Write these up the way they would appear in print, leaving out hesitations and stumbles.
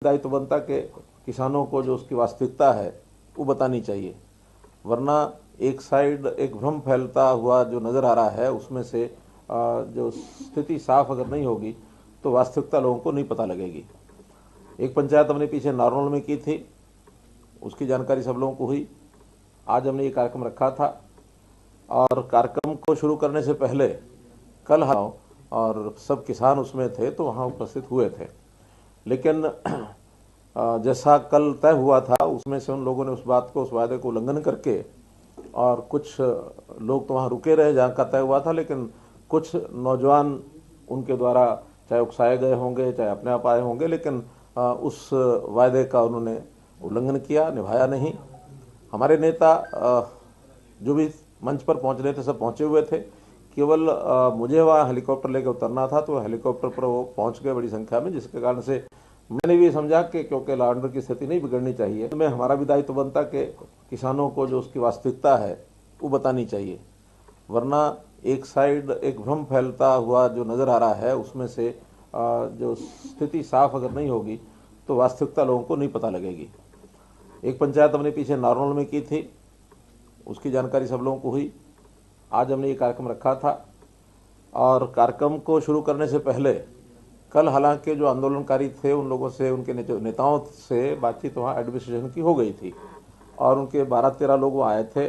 दायित्व बनता कि किसानों को जो उसकी वास्तविकता है वो बतानी चाहिए, वरना एक साइड एक भ्रम फैलता हुआ जो नज़र आ रहा है उसमें से जो स्थिति साफ अगर नहीं होगी तो वास्तविकता लोगों को नहीं पता लगेगी। एक पंचायत हमने पीछे नारनौल में की थी, उसकी जानकारी सब लोगों को हुई। आज हमने ये कार्यक्रम रखा था और कार्यक्रम को शुरू करने से पहले कल और सब किसान उसमें थे तो वहाँ उपस्थित हुए थे, लेकिन जैसा कल तय हुआ था उसमें से उन लोगों ने उस बात को, उस वायदे को उल्लंघन करके, और कुछ लोग तो वहाँ रुके रहे जहाँ का तय हुआ था, लेकिन कुछ नौजवान उनके द्वारा चाहे उकसाए गए होंगे चाहे अपने आप आए होंगे, लेकिन उस वायदे का उन्होंने उल्लंघन किया, निभाया नहीं। हमारे नेता जो भी मंच पर पहुँच रहे थे सब पहुँचे हुए थे, केवल मुझे वहाँ हेलीकॉप्टर लेकर उतरना था तो हेलीकॉप्टर पर वो पहुँच गए बड़ी संख्या में, जिसके कारण से मैंने भी समझा कि क्योंकि लॉ एंड ऑर्डर की स्थिति नहीं बिगड़नी चाहिए, में हमारा भी दायित्व बनता कि किसानों को जो उसकी वास्तविकता है वो बतानी चाहिए, वरना एक साइड एक भ्रम फैलता हुआ जो नज़र आ रहा है उसमें से जो स्थिति साफ अगर नहीं होगी तो वास्तविकता लोगों को नहीं पता लगेगी। एक पंचायत हमने पीछे नारनौल में की थी, उसकी जानकारी सब लोगों को हुई। आज हमने ये कार्यक्रम रखा था और कार्यक्रम को शुरू करने से पहले कल हालांकि जो आंदोलनकारी थे उन लोगों से, उनके नेताओं से बातचीत वहाँ एडमिनिस्ट्रेशन की हो गई थी और उनके 12-13 लोग वहाँ आए थे।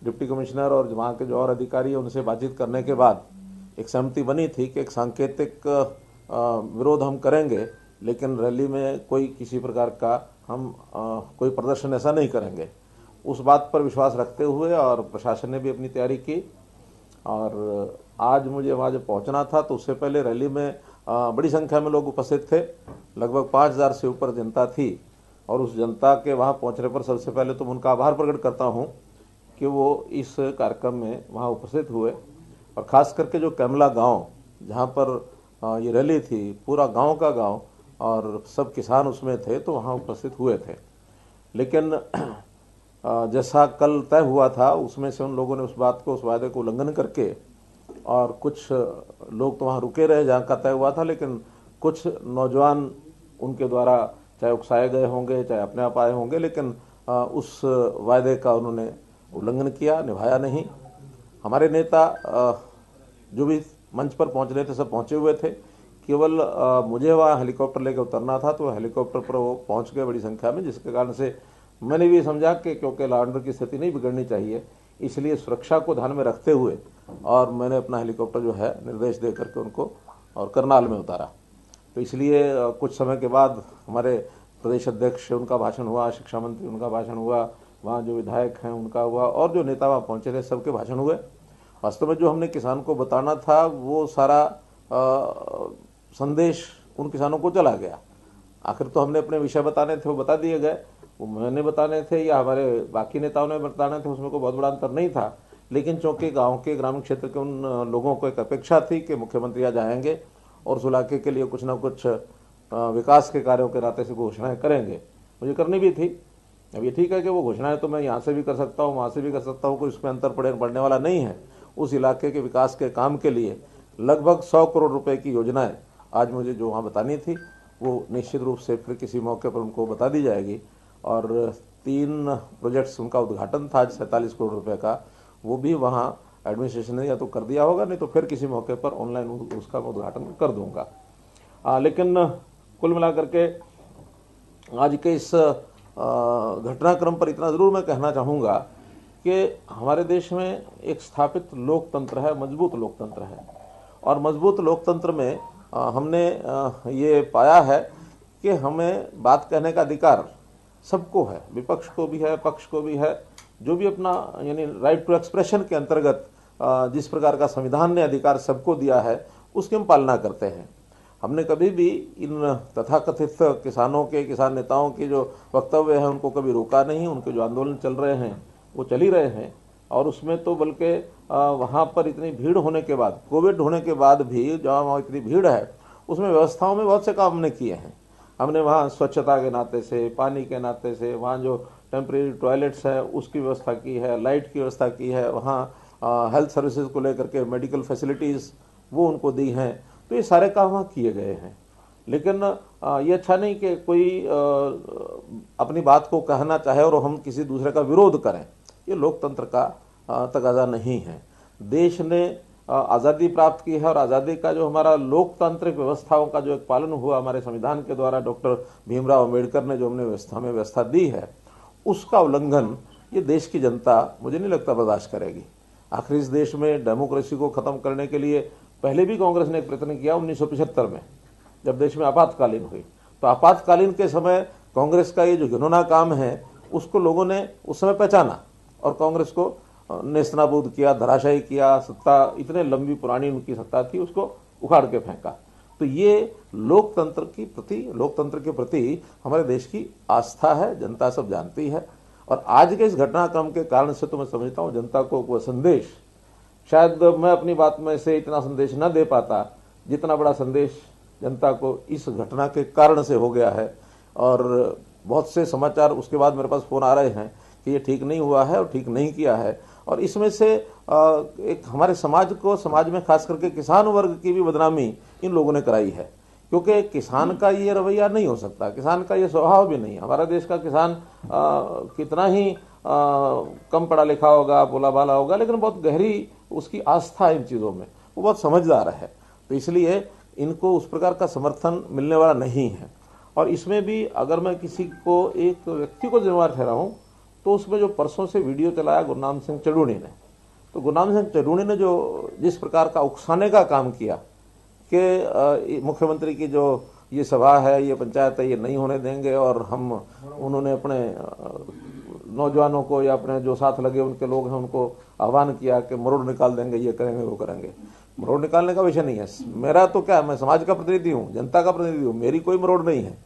डिप्टी कमिश्नर और वहाँ के जो और अधिकारी हैं उनसे बातचीत करने के बाद एक सहमति बनी थी कि एक सांकेतिक विरोध हम करेंगे, लेकिन रैली में कोई किसी प्रकार का हम कोई प्रदर्शन ऐसा नहीं करेंगे। उस बात पर विश्वास रखते हुए और प्रशासन ने भी अपनी तैयारी की, और आज मुझे वहाँ जब पहुँचना था तो उससे पहले रैली में बड़ी संख्या में लोग उपस्थित थे, लगभग 5000 से ऊपर जनता थी। और उस जनता के वहाँ पहुँचने पर सबसे पहले तो उनका आभार प्रकट करता हूँ कि वो इस कार्यक्रम में वहाँ उपस्थित हुए, और ख़ास करके जो कैमला गांव जहाँ पर ये रैली थी, पूरा गांव का गांव और सब किसान उसमें थे तो वहाँ उपस्थित हुए थे, लेकिन जैसा कल तय हुआ था उसमें से उन लोगों ने उस बात को, उस वायदे को उल्लंघन करके, और कुछ लोग तो वहाँ रुके रहे जहाँ का तय हुआ था, लेकिन कुछ नौजवान उनके द्वारा चाहे उकसाए गए होंगे चाहे अपने आप आए होंगे, लेकिन उस वायदे का उन्होंने उल्लंघन किया, निभाया नहीं। हमारे नेता जो भी मंच पर पहुँच रहे थे सब पहुँचे हुए थे, केवल मुझे वहाँ हेलीकॉप्टर लेकर उतरना था तो हेलीकॉप्टर पर वो पहुँच गए बड़ी संख्या में, जिसके कारण से मैंने भी समझा कि क्योंकि लॉ एंड ऑर्डर की स्थिति नहीं बिगड़नी चाहिए, इसलिए सुरक्षा को ध्यान में रखते हुए और मैंने अपना हेलीकॉप्टर जो है निर्देश दे करके उनको और करनाल में उतारा। तो इसलिए कुछ समय के बाद हमारे प्रदेश अध्यक्ष उनका भाषण हुआ, शिक्षा मंत्री उनका भाषण हुआ, वहाँ जो विधायक हैं उनका हुआ, और जो नेता वहाँ पहुँचे थे सबके भाषण हुए। वास्तव में जो हमने किसान को बताना था वो सारा संदेश उन किसानों को चला गया। आखिर तो हमने अपने विषय बताने थे वो बता दिए गए, वो मैंने बताने थे या हमारे बाकी नेताओं ने बताने थे, उसमें कोई बहुत बड़ा अंतर नहीं था। लेकिन चूँकि गांव के, ग्रामीण क्षेत्र के उन लोगों को एक अपेक्षा थी कि मुख्यमंत्री आज आएंगे और उस इलाके के लिए कुछ ना कुछ विकास के कार्यों के नाते से घोषणाएं करेंगे, मुझे करनी भी थी। अब ये ठीक है कि वो घोषणाएं तो मैं यहाँ से भी कर सकता हूँ, वहाँ से भी कर सकता हूँ, कोई उसमें अंतर पड़ने वाला नहीं है। उस इलाके के विकास के काम के लिए लगभग 100 करोड़ रुपए की योजनाएं आज मुझे जो वहाँ बतानी थी वो निश्चित रूप से फिर किसी मौके पर उनको बता दी जाएगी। और 3 प्रोजेक्ट्स उनका उद्घाटन था 47 करोड़ रुपए का, वो भी वहाँ एडमिनिस्ट्रेशन ने या तो कर दिया होगा, नहीं तो फिर किसी मौके पर ऑनलाइन उसका उद्घाटन कर दूंगा। लेकिन कुल मिलाकर के आज के इस घटनाक्रम पर इतना ज़रूर मैं कहना चाहूँगा कि हमारे देश में एक स्थापित लोकतंत्र है, मजबूत लोकतंत्र है, और मजबूत लोकतंत्र में हमने ये पाया है कि हमें बात कहने का अधिकार सबको है, विपक्ष को भी है, पक्ष को भी है। जो भी अपना यानी राइट टू एक्सप्रेशन के अंतर्गत जिस प्रकार का संविधान ने अधिकार सबको दिया है उसकी हम पालना करते हैं। हमने कभी भी इन तथाकथित किसानों के, किसान नेताओं के जो वक्तव्य हैं उनको कभी रोका नहीं। उनके जो आंदोलन चल रहे हैं वो चल ही रहे हैं, और उसमें तो बल्कि वहाँ पर इतनी भीड़ होने के बाद, कोविड होने के बाद भी जहाँ वहाँ इतनी भीड़ है उसमें व्यवस्थाओं में बहुत से काम हमने किए हैं। हमने वहाँ स्वच्छता के नाते से, पानी के नाते से, वहाँ जो टेम्परेरी टॉयलेट्स है उसकी व्यवस्था की है, लाइट की व्यवस्था की है, वहाँ हेल्थ सर्विसेज को लेकर के मेडिकल फैसिलिटीज़ वो उनको दी हैं। तो ये सारे काम वहाँ किए गए हैं। लेकिन ये अच्छा नहीं कि कोई अपनी बात को कहना चाहे और हम किसी दूसरे का विरोध करें। ये लोकतंत्र का तकाजा नहीं है। देश ने आज़ादी प्राप्त की है और आज़ादी का जो हमारा लोकतांत्रिक व्यवस्थाओं का जो एक पालन हुआ हमारे संविधान के द्वारा, डॉक्टर भीमराव अम्बेडकर ने जो हमें व्यवस्था दी है, उसका उल्लंघन ये देश की जनता मुझे नहीं लगता बर्दाश्त करेगी। आखिर इस देश में डेमोक्रेसी को खत्म करने के लिए पहले भी कांग्रेस ने एक प्रयत्न किया 1975 में, जब देश में आपातकालीन हुई। तो आपातकालीन के समय कांग्रेस का ये जो घिनौना काम है उसको लोगों ने उस समय पहचाना और कांग्रेस को नेस्तनाबूद किया, धराशायी किया। सत्ता इतने लंबी पुरानी उनकी सत्ता थी, उसको उखाड़ के फेंका। तो ये लोकतंत्र के प्रति हमारे देश की आस्था है, जनता सब जानती है। और आज के इस घटनाक्रम के कारण से तो मैं समझता हूँ जनता को वह संदेश, शायद मैं अपनी बात में से इतना संदेश न दे पाता जितना बड़ा संदेश जनता को इस घटना के कारण से हो गया है। और बहुत से समाचार उसके बाद मेरे पास फोन आ रहे हैं कि ये ठीक नहीं हुआ है और ठीक नहीं किया है। और इसमें से एक हमारे समाज में खास करके किसान वर्ग की भी बदनामी इन लोगों ने कराई है, क्योंकि किसान का ये रवैया नहीं हो सकता, किसान का ये स्वभाव भी नहीं। हमारा देश का किसान कितना ही कम पढ़ा लिखा होगा, भोला भाला होगा, लेकिन बहुत गहरी उसकी आस्था है इन चीज़ों में, वो बहुत समझदार है। तो इसलिए इनको उस प्रकार का समर्थन मिलने वाला नहीं है। और इसमें भी अगर मैं किसी को, एक व्यक्ति को जिम्मेवार ठहराऊं, तो उसमें जो परसों से वीडियो चलाया गुरनाम सिंह चढ़ूनी ने, तो गुरनाम सिंह चढ़ूनी ने जो जिस प्रकार का उकसाने का काम किया कि मुख्यमंत्री की जो ये सभा है, ये पंचायत है, ये नहीं होने देंगे, और उन्होंने अपने नौजवानों को या अपने जो साथ लगे उनके लोग हैं उनको आह्वान किया कि मरोड़ निकाल देंगे, ये करेंगे, वो करेंगे। मरोड़ निकालने का विषय नहीं है मेरा। तो क्या, मैं समाज का प्रतिनिधि हूँ, जनता का प्रतिनिधि हूँ, मेरी कोई मरोड़ नहीं है।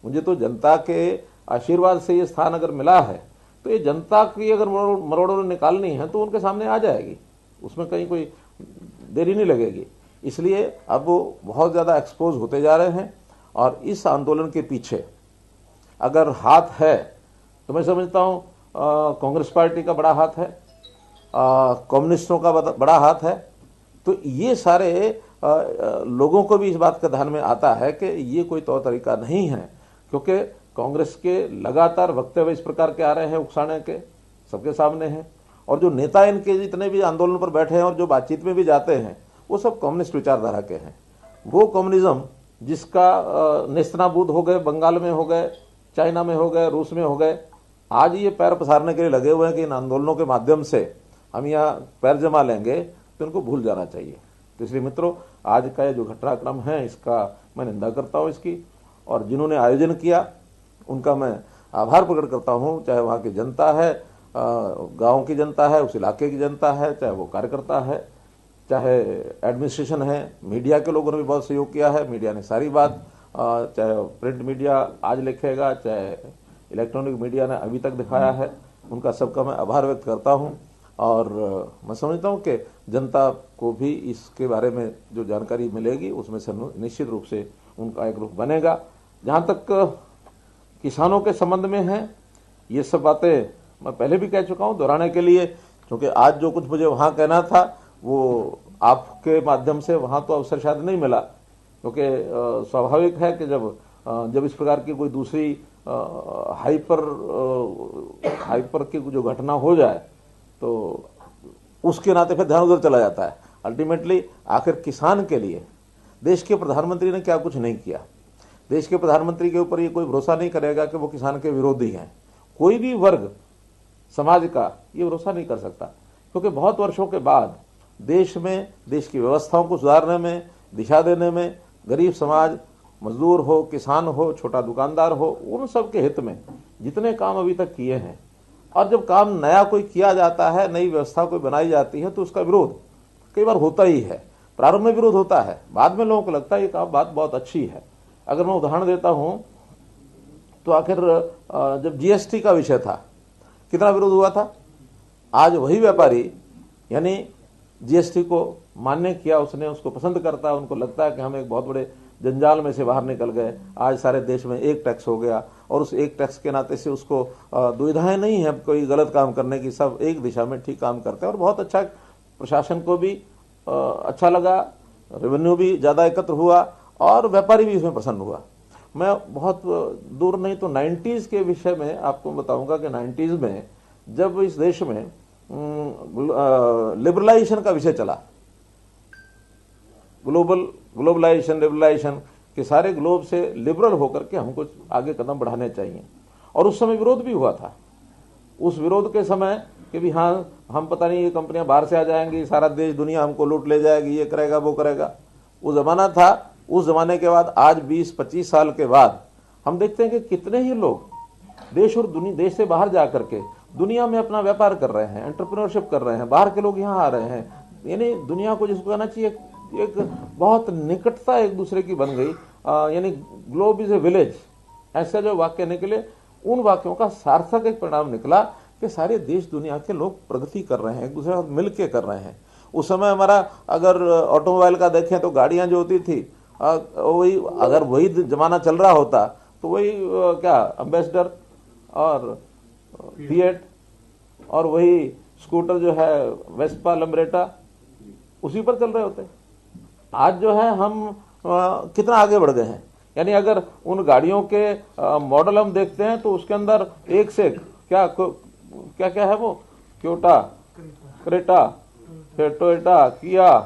मुझे तो जनता के आशीर्वाद से ये स्थान अगर मिला है, तो ये जनता की अगर मरोड़ निकालनी है तो उनके सामने आ जाएगी, उसमें कहीं कोई देरी नहीं लगेगी। इसलिए अब वो बहुत ज़्यादा एक्सपोज होते जा रहे हैं। और इस आंदोलन के पीछे अगर हाथ है तो मैं समझता हूँ कांग्रेस पार्टी का बड़ा हाथ है, कम्युनिस्टों का बड़ा हाथ है। तो ये सारे लोगों को भी इस बात का ध्यान में आता है कि ये कोई तौर तरीका नहीं है, क्योंकि कांग्रेस के लगातार वक्तव्य इस प्रकार के आ रहे हैं, उकसाने के सबके सामने हैं। और जो नेता इनके जितने भी आंदोलन पर बैठे हैं और जो बातचीत में भी जाते हैं, वो सब कम्युनिस्ट विचारधारा के हैं। वो कम्युनिज्म जिसका नेस्तनाबूद हो गए, बंगाल में हो गए, चाइना में हो गए, रूस में हो गए, आज ये पैर पसारने के लिए लगे हुए हैं कि इन आंदोलनों के माध्यम से हम यहाँ पैर जमा लेंगे, तो इनको भूल जाना चाहिए। तो इसलिए मित्रों, आज का ये जो घटनाक्रम है इसका मैं निंदा करता हूँ इसकी, और जिन्होंने आयोजन किया उनका मैं आभार प्रकट करता हूँ। चाहे वहाँ की जनता है, गांव की जनता है, उस इलाके की जनता है, चाहे वो कार्यकर्ता है, चाहे एडमिनिस्ट्रेशन है, मीडिया के लोगों ने भी बहुत सहयोग किया है। मीडिया ने सारी बात, चाहे प्रिंट मीडिया आज लिखेगा, चाहे इलेक्ट्रॉनिक मीडिया ने अभी तक दिखाया है, उनका सबका मैं आभार व्यक्त करता हूँ। और मैं समझता हूँ कि जनता को भी इसके बारे में जो जानकारी मिलेगी उसमें से निश्चित रूप से उनका एक रुख बनेगा। जहाँ तक किसानों के संबंध में है, ये सब बातें मैं पहले भी कह चुका हूँ, दोहराने के लिए, क्योंकि आज जो कुछ मुझे वहाँ कहना था वो आपके माध्यम से वहाँ तो अवसर शायद नहीं मिला, क्योंकि स्वाभाविक है कि जब इस प्रकार की कोई दूसरी हाइपर की जो घटना हो जाए तो उसके नाते फिर ध्यान उधर चला जाता है। अल्टीमेटली आखिर किसान के लिए देश के प्रधानमंत्री ने क्या कुछ नहीं किया। देश के प्रधानमंत्री के ऊपर ये कोई भरोसा नहीं करेगा कि वो किसान के विरोधी हैं। कोई भी वर्ग समाज का ये भरोसा नहीं कर सकता, क्योंकि बहुत वर्षों के बाद देश में देश की व्यवस्थाओं को सुधारने में, दिशा देने में, गरीब समाज, मजदूर हो, किसान हो, छोटा दुकानदार हो, उन सब के हित में जितने काम अभी तक किए हैं, और जब काम नया कोई किया जाता है, नई व्यवस्था कोई बनाई जाती है, तो उसका विरोध कई बार होता ही है। प्रारंभ में विरोध होता है, बाद में लोगों को लगता है ये काम बात बहुत अच्छी है। अगर मैं उदाहरण देता हूं तो आखिर जब जीएसटी का विषय था, कितना विरोध हुआ था। आज वही व्यापारी यानी जीएसटी को मान्य किया, उसने उसको पसंद करता है, उनको लगता है कि हम एक बहुत बड़े जंजाल में से बाहर निकल गए। आज सारे देश में एक टैक्स हो गया, और उस एक टैक्स के नाते से उसको दुविधाएं नहीं है कोई गलत काम करने की, सब एक दिशा में ठीक काम करते हैं। और बहुत अच्छा, प्रशासन को भी अच्छा लगा, रेवेन्यू भी ज़्यादा एकत्र हुआ और व्यापारी भी इसमें प्रसन्न हुआ। मैं बहुत दूर नहीं तो 90s के विषय में आपको बताऊंगा कि 90s में जब इस देश में लिबरलाइजेशन का विषय चला, ग्लोबलाइजेशन लिबरलाइजेशन के सारे ग्लोब से लिबरल होकर के हमको आगे कदम बढ़ाने चाहिए। और उस समय विरोध भी हुआ था। उस विरोध के समय कि भी हाँ हम पता नहीं ये कंपनियां बाहर से आ जाएंगी, सारा देश दुनिया हमको लूट ले जाएगी, ये करेगा वो करेगा, वो जमाना था। उस जमाने के बाद आज 20-25 साल के बाद हम देखते हैं कि कितने ही लोग देश और देश से बाहर जा करके दुनिया में अपना व्यापार कर रहे हैं, एंटरप्रेन्योरशिप कर रहे हैं, बाहर के लोग यहाँ आ रहे हैं। यानी दुनिया को जिसको कहना चाहिए एक बहुत निकटता एक दूसरे की बन गई, यानी ग्लोब इज ए विलेज, ऐसा जो वाक्य निकले, उन वाक्यों का सार्थक एक परिणाम निकला कि सारे देश दुनिया के लोग प्रगति कर रहे हैं, एक दूसरे के साथ मिलकर कर रहे हैं। उस समय हमारा अगर ऑटोमोबाइल का देखें तो गाड़ियां जो होती थी वही, अगर वही जमाना चल रहा होता तो वही क्या एम्बेसडर और फिएट और वही स्कूटर जो है वेस्पा लम्ब्रेटा, उसी पर चल रहे होते। आज जो है हम कितना आगे बढ़ गए हैं। यानी अगर उन गाड़ियों के मॉडल हम देखते हैं तो उसके अंदर एक से क्या क्या क्या है, वो क्योटा, क्रेटा, फिर टोयोटा, किया,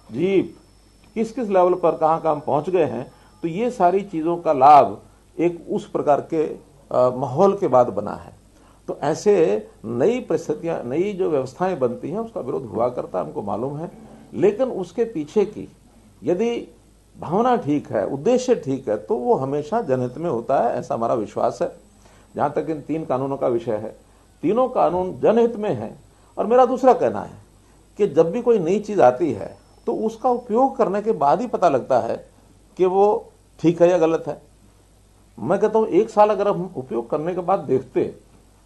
जीप, किस किस लेवल पर कहां कहां पहुंच गए हैं। तो ये सारी चीजों का लाभ एक उस प्रकार के माहौल के बाद बना है। तो ऐसे नई परिस्थितियां, नई जो व्यवस्थाएं बनती हैं उसका विरोध हुआ करता, हमको मालूम है। लेकिन उसके पीछे की यदि भावना ठीक है, उद्देश्य ठीक है, तो वो हमेशा जनहित में होता है, ऐसा हमारा विश्वास है। जहां तक इन 3 कानूनों का विषय है, तीनों कानून जनहित में है। और मेरा दूसरा कहना है कि जब भी कोई नई चीज आती है तो उसका उपयोग करने के बाद ही पता लगता है कि वो ठीक है या गलत है। मैं कहता हूं 1 साल अगर हम उपयोग करने के बाद देखते,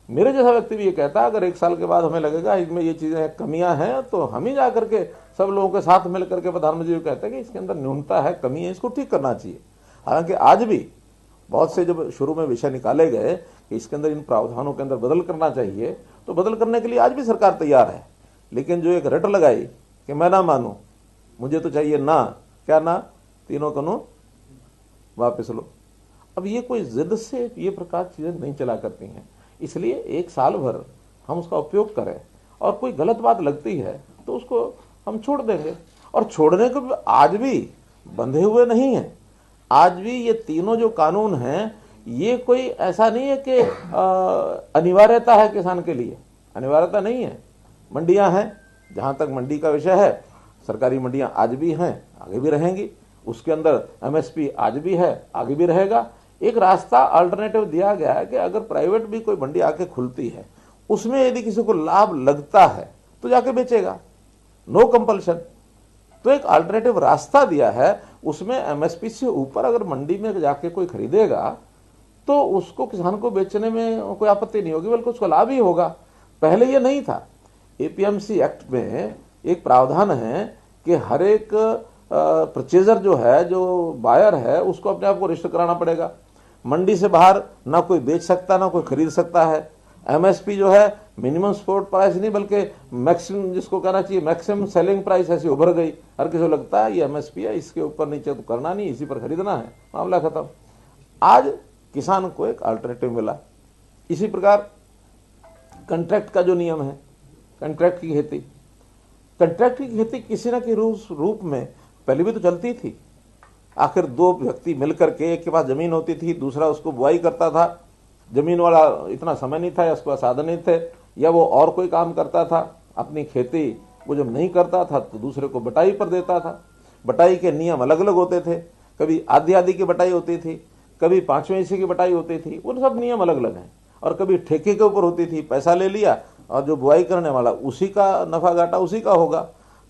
मेरे जैसा व्यक्ति भी ये कहता है, अगर 1 साल के बाद हमें लगेगा इसमें ये चीजें कमियां हैं, तो हम ही जाकर के सब लोगों के साथ मिलकर के प्रधानमंत्री जी कहते हैं कि इसके अंदर न्यूनता है, कमी है, इसको ठीक करना चाहिए। हालांकि आज भी बहुत से जब शुरू में विषय निकाले गए कि इसके अंदर इन प्रावधानों के अंदर बदल करना चाहिए, तो बदल करने के लिए आज भी सरकार तैयार है। लेकिन जो एक रट लगाई कि मैं ना मानूं, मुझे तो चाहिए ना, क्या ना, तीनों कानून वापस लो। अब ये कोई जिद से ये प्रकार चीजें नहीं चला करती हैं। इसलिए 1 साल भर हम उसका उपयोग करें, और कोई गलत बात लगती है तो उसको हम छोड़ देंगे। और छोड़ने को आज भी बंधे हुए नहीं है। आज भी ये तीनों जो कानून हैं, ये कोई ऐसा नहीं है कि अनिवार्यता है किसान के लिए, अनिवार्यता नहीं है। मंडियां हैं, जहां तक मंडी का विषय है, सरकारी मंडियां आज भी हैं, आगे भी रहेंगी। उसके अंदर एमएसपी आज भी है, आगे भी रहेगा। एक रास्ता अल्टरनेटिव दिया गया है कि अगर प्राइवेट भी कोई मंडी आके खुलती है, उसमें यदि किसी को लाभ लगता है तो जाके बेचेगा, नो कंपल्शन। तो एक अल्टरनेटिव रास्ता दिया है, उसमें एमएसपी से ऊपर अगर मंडी में जाके कोई खरीदेगा तो उसको, किसान को बेचने में कोई आपत्ति नहीं होगी, बल्कि उसको लाभ ही होगा। पहले ये नहीं था। एपीएमसी एक्ट में एक प्रावधान है कि हर एक परचेजर जो है, जो बायर है, उसको अपने आप को रजिस्टर कराना पड़ेगा। मंडी से बाहर ना कोई बेच सकता, ना कोई खरीद सकता है। एमएसपी जो है मिनिमम सपोर्ट प्राइस नहीं, बल्कि मैक्सिमम, जिसको कहना चाहिए मैक्सिमम सेलिंग प्राइस, ऐसी उभर गई। हर किसी को लगता है ये एमएसपी है, इसके ऊपर नीचे तो करना नहीं, इसी पर खरीदना है, मामला खत्म। आज किसान को एक अल्टरनेटिव मिला। इसी प्रकार कंट्रैक्ट का जो नियम है, कंट्रैक्ट की खेती, कंट्रैक्ट की खेती किसी न किसी रूप में पहले भी तो चलती थी। आखिर 2 व्यक्ति मिलकर के, एक के पास जमीन होती थी, दूसरा उसको बुआई करता था। जमीन वाला इतना समय नहीं था या उसके पास साधन नहीं थे, या वो और कोई काम करता था अपनी खेती, वो जब नहीं करता था तो दूसरे को बटाई पर देता था। बटाई के नियम अलग अलग होते थे, कभी आधी आधी की बटाई होती थी, कभी 5वें हिस्से की बटाई होती थी, उन सब नियम अलग अलग हैं। और कभी ठेके के ऊपर होती थी, पैसा ले लिया और जो बुआई करने वाला उसी का नफा घाटा उसी का होगा।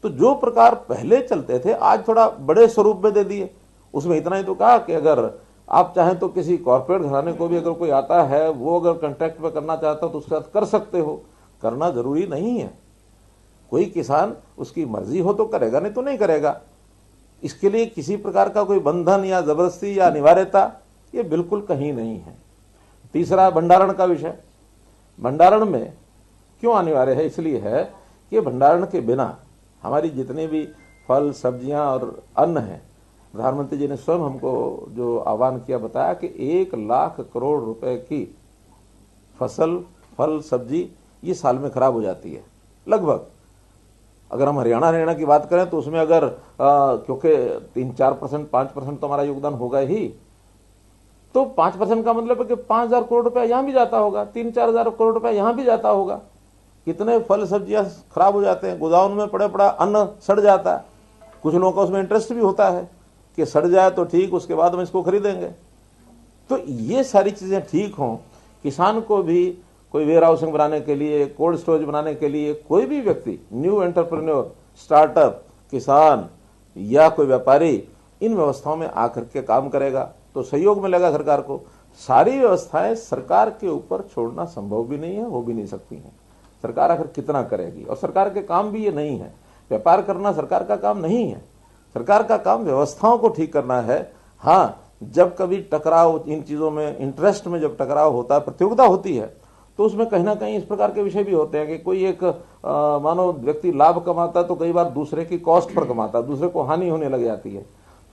तो जो प्रकार पहले चलते थे, आज थोड़ा बड़े स्वरूप में दे दिए। उसमें इतना ही तो कहा कि अगर आप चाहें तो किसी कॉर्पोरेट घराने को भी अगर कोई आता है, वो अगर कॉन्ट्रैक्ट पे करना चाहता हो तो उसके साथ कर सकते हो, करना जरूरी नहीं है। कोई किसान उसकी मर्जी हो तो करेगा, नहीं तो नहीं करेगा। इसके लिए किसी प्रकार का कोई बंधन या जबरदस्ती या अनिवार्यता ये बिल्कुल कहीं नहीं है। तीसरा, भंडारण का विषय। भंडारण में क्यों अनिवार्य है? इसलिए है कि भंडारण के बिना हमारी जितने भी फल, सब्जियां और अन्न है, प्रधानमंत्री जी ने स्वयं हमको जो आह्वान किया, बताया कि 1 लाख करोड़ रुपए की फसल, फल, सब्जी ये साल में खराब हो जाती है लगभग। अगर हम हरियाणा की बात करें तो उसमें अगर क्योंकि 3-4%, 5% तो हमारा योगदान होगा ही, तो 5% का मतलब है कि 5,000 करोड़ रुपया यहां भी जाता होगा, 3-4 हजार करोड़ रुपया यहां भी जाता होगा। कितने फल सब्जियां खराब हो जाते हैं, गोदाम में पड़ा पड़ा अन्न सड़ जाता है। कुछ लोगों का उसमें इंटरेस्ट भी होता है कि सड़ जाए तो ठीक, उसके बाद हम इसको खरीदेंगे। तो ये सारी चीजें ठीक हों, किसान को भी कोई वेयर हाउसिंग बनाने के लिए, कोल्ड स्टोरेज बनाने के लिए, कोई भी व्यक्ति, न्यू एंटरप्रेन्योर, स्टार्टअप, किसान या कोई व्यापारी इन व्यवस्थाओं में आकर के काम करेगा तो सहयोग मिलेगा सरकार को। सारी व्यवस्थाएं सरकार के ऊपर छोड़ना संभव भी नहीं है, हो भी नहीं सकती हैं। सरकार आखिर कितना करेगी, और सरकार के काम भी ये नहीं है। व्यापार करना सरकार का काम नहीं है। सरकार का काम व्यवस्थाओं को ठीक करना है। हाँ, जब कभी टकराव, इन चीजों में इंटरेस्ट में जब टकराव होता है, प्रतियोगिता होती है, तो उसमें कहीं ना कहीं इस प्रकार के विषय भी होते हैं कि कोई एक मानो व्यक्ति लाभ कमाता है तो कई बार दूसरे की कॉस्ट पर कमाता है, दूसरे को हानि होने लग जाती है।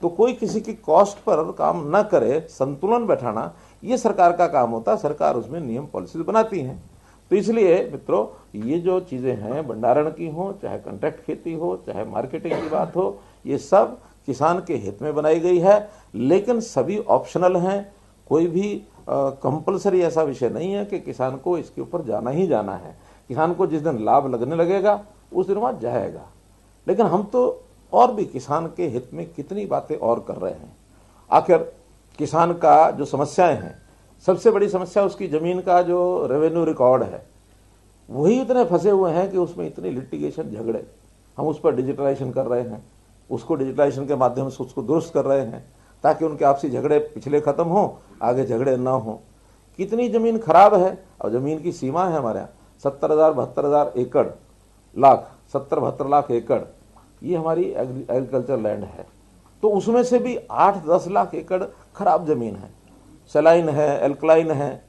तो कोई किसी की कॉस्ट पर काम न करे, संतुलन बैठाना ये सरकार का काम होता है। सरकार उसमें नियम पॉलिसीज बनाती है। तो इसलिए मित्रों, ये जो चीजें हैं, भंडारण की हो, चाहे कॉन्ट्रैक्ट खेती हो, चाहे मार्केटिंग की बात हो, ये सब किसान के हित में बनाई गई है। लेकिन सभी ऑप्शनल हैं, कोई भी कंपलसरी ऐसा विषय नहीं है कि किसान को इसके ऊपर जाना ही जाना है। किसान को जिस दिन लाभ लगने लगेगा उस दिन वहां जाएगा। लेकिन हम तो और भी किसान के हित में कितनी बातें और कर रहे हैं। आखिर किसान का जो समस्याएं हैं, सबसे बड़ी समस्या उसकी जमीन का जो रेवेन्यू रिकॉर्ड है, वही इतने फंसे हुए हैं कि उसमें इतनी लिटिगेशन, झगड़े। हम उस पर डिजिटलाइजेशन कर रहे हैं, उसको डिजिटलाइजेशन के माध्यम से उसको दुरुस्त कर रहे हैं ताकि उनके आपसी झगड़े पिछले खत्म हो, आगे झगड़े ना हो। कितनी जमीन खराब है, और जमीन की सीमा है हमारे यहाँ 70,000-72,000 एकड़, 70-72 लाख एकड़ ये हमारी एग्रीकल्चर लैंड है। तो उसमें से भी 8-10 लाख एकड़ खराब जमीन है, सलाइन है, एल्कलाइन है।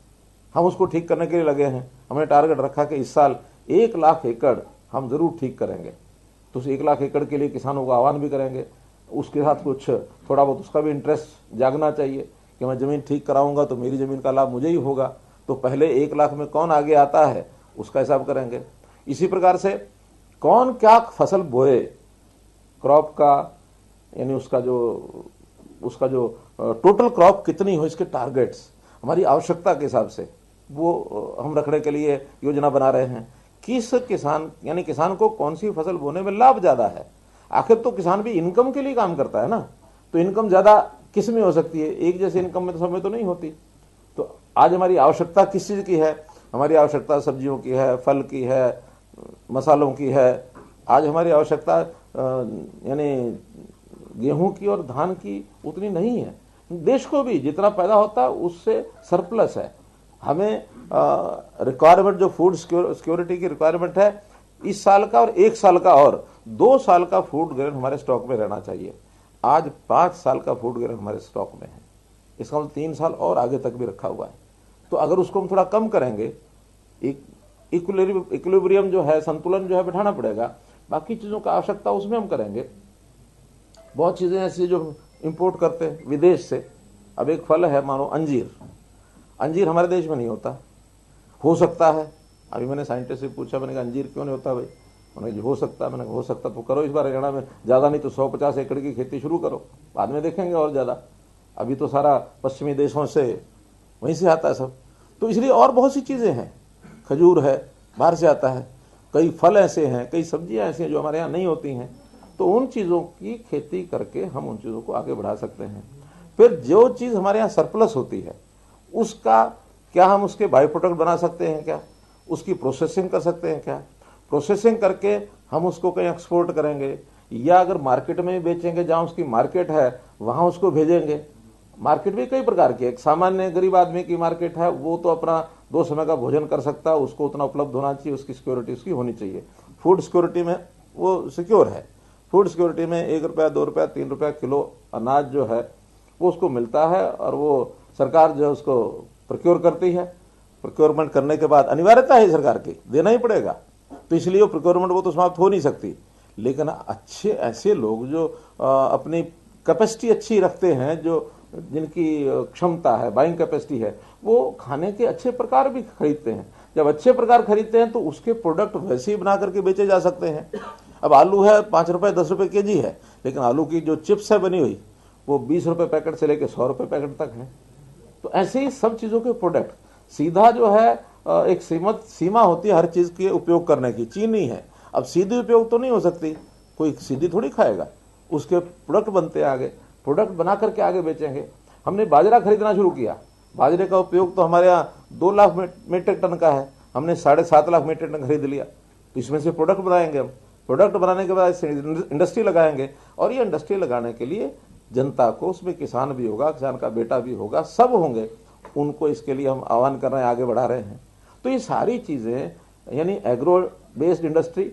हम उसको ठीक करने के लिए लगे हैं। हमने टारगेट रखा कि इस साल 1 लाख एकड़ हम जरूर ठीक करेंगे। तो उस 1 लाख एकड़ के लिए किसानों का आह्वान भी करेंगे। उसके साथ कुछ थोड़ा बहुत उसका भी इंटरेस्ट जागना चाहिए कि मैं जमीन ठीक कराऊंगा तो मेरी जमीन का लाभ मुझे ही होगा। तो पहले 1 लाख में कौन आगे आता है उसका हिसाब करेंगे। इसी प्रकार से कौन क्या फसल बोए, क्रॉप का, यानी उसका जो टोटल क्रॉप कितनी हो, इसके टारगेट्स हमारी आवश्यकता के हिसाब से वो हम रखने के लिए योजना बना रहे हैं। किस किसान, यानी किसान को कौन सी फसल बोने में लाभ ज्यादा है। आखिर तो किसान भी इनकम के लिए काम करता है ना, तो इनकम ज्यादा किस में हो सकती है, एक जैसे इनकम में तो सब में तो नहीं होती। तो आज हमारी आवश्यकता किस चीज की है, हमारी आवश्यकता सब्जियों की है, फल की है, मसालों की है। आज हमारी आवश्यकता यानी गेहूं की और धान की उतनी नहीं है। देश को भी जितना पैदा होता है उससे सरप्लस है। हमें रिक्वायरमेंट जो फूड सिक्योरिटी की रिक्वायरमेंट है इस साल का और 1 साल का और 2 साल का फूड ग्रेन हमारे स्टॉक में रहना चाहिए। आज 5 साल का फूड ग्रेन हमारे स्टॉक में है, इसका मतलब 3 साल और आगे तक भी रखा हुआ है। तो अगर उसको हम थोड़ा कम करेंगे, एक इक्विलिब्रियम जो है, संतुलन जो है बिठाना पड़ेगा। बाकी चीजों का आवश्यकता उसमें हम करेंगे। बहुत चीजें ऐसी जो इंपोर्ट करते हैं विदेश से। अब एक फल है मानो अंजीर, अंजीर हमारे देश में नहीं होता, हो सकता है। अभी मैंने साइंटिस्ट से पूछा, मैंने कहा अंजीर क्यों नहीं होता भाई, उन्होंने हो सकता, मैंने हो सकता तो करो इस बार हरियाणा में, ज्यादा नहीं तो 150 एकड़ की खेती शुरू करो, बाद में देखेंगे और ज्यादा। अभी तो सारा पश्चिमी देशों से वहीं से आता है सब। तो इसलिए और बहुत सी चीजें हैं, खजूर है बाहर से आता है, कई फल ऐसे हैं, कई सब्जियां ऐसी हैं जो हमारे यहाँ नहीं होती हैं। तो उन चीजों की खेती करके हम उन चीजों को आगे बढ़ा सकते हैं। फिर जो चीज हमारे यहाँ सरप्लस होती है उसका क्या हम उसके बाई प्रोडक्ट बना सकते हैं, क्या उसकी प्रोसेसिंग कर सकते हैं, क्या प्रोसेसिंग करके हम उसको कहीं एक्सपोर्ट करेंगे, या अगर मार्केट में बेचेंगे जहां उसकी मार्केट है वहां उसको भेजेंगे। मार्केट भी कई प्रकार की है। एक सामान्य गरीब आदमी की मार्केट है, वो तो अपना 2 समय का भोजन कर सकता है, उसको उतना उपलब्ध होना चाहिए, उसकी सिक्योरिटी उसकी होनी चाहिए। फूड सिक्योरिटी में वो सिक्योर है। फूड सिक्योरिटी में 1 रुपया, 2 रुपया, 3 रुपया किलो अनाज जो है वो उसको मिलता है, और वो सरकार जो है उसको प्रोक्योर करती है। प्रोक्योरमेंट करने के बाद अनिवार्यता है सरकार की, देना ही पड़ेगा। तो इसलिए वो प्रोक्योरमेंट वो तो समाप्त हो नहीं सकती। लेकिन अच्छे ऐसे लोग जो अपनी कैपेसिटी अच्छी रखते हैं, जो जिनकी क्षमता है, बाइंग कैपेसिटी है, वो खाने के अच्छे प्रकार भी खरीदते हैं। जब अच्छे प्रकार खरीदते हैं तो उसके प्रोडक्ट वैसे ही बना करके बेचे जा सकते हैं। अब आलू है 5 रुपए 10 रुपए केजी है, लेकिन आलू की जो चिप्स है बनी हुई वो 20 रुपए पैकेट से लेकर 100 रुपए पैकेट तक है। तो ऐसे ही सब चीज़ों के प्रोडक्ट सीधा जो है एक सीमित सीमा होती है हर चीज़ के उपयोग करने की। चीनी है, अब सीधी उपयोग तो नहीं हो सकती, कोई सीधी थोड़ी खाएगा, उसके प्रोडक्ट बनते हैं, आगे प्रोडक्ट बना करके आगे बेचेंगे। हमने बाजरा खरीदना शुरू किया, बाजरे का उपयोग तो हमारे यहाँ 2 लाख मीट्रिक टन का है, हमने 7.5 लाख मीट्रिक टन खरीद लिया। तो इसमें से प्रोडक्ट बनाएंगे हम, प्रोडक्ट बनाने के बाद इंडस्ट्री लगाएंगे, और ये इंडस्ट्री लगाने के लिए जनता को, उसमें किसान भी होगा, किसान का बेटा भी होगा, सब होंगे, उनको इसके लिए हम आह्वान कर रहे हैं, आगे बढ़ा रहे हैं। तो ये सारी चीज़ें यानी एग्रो बेस्ड इंडस्ट्री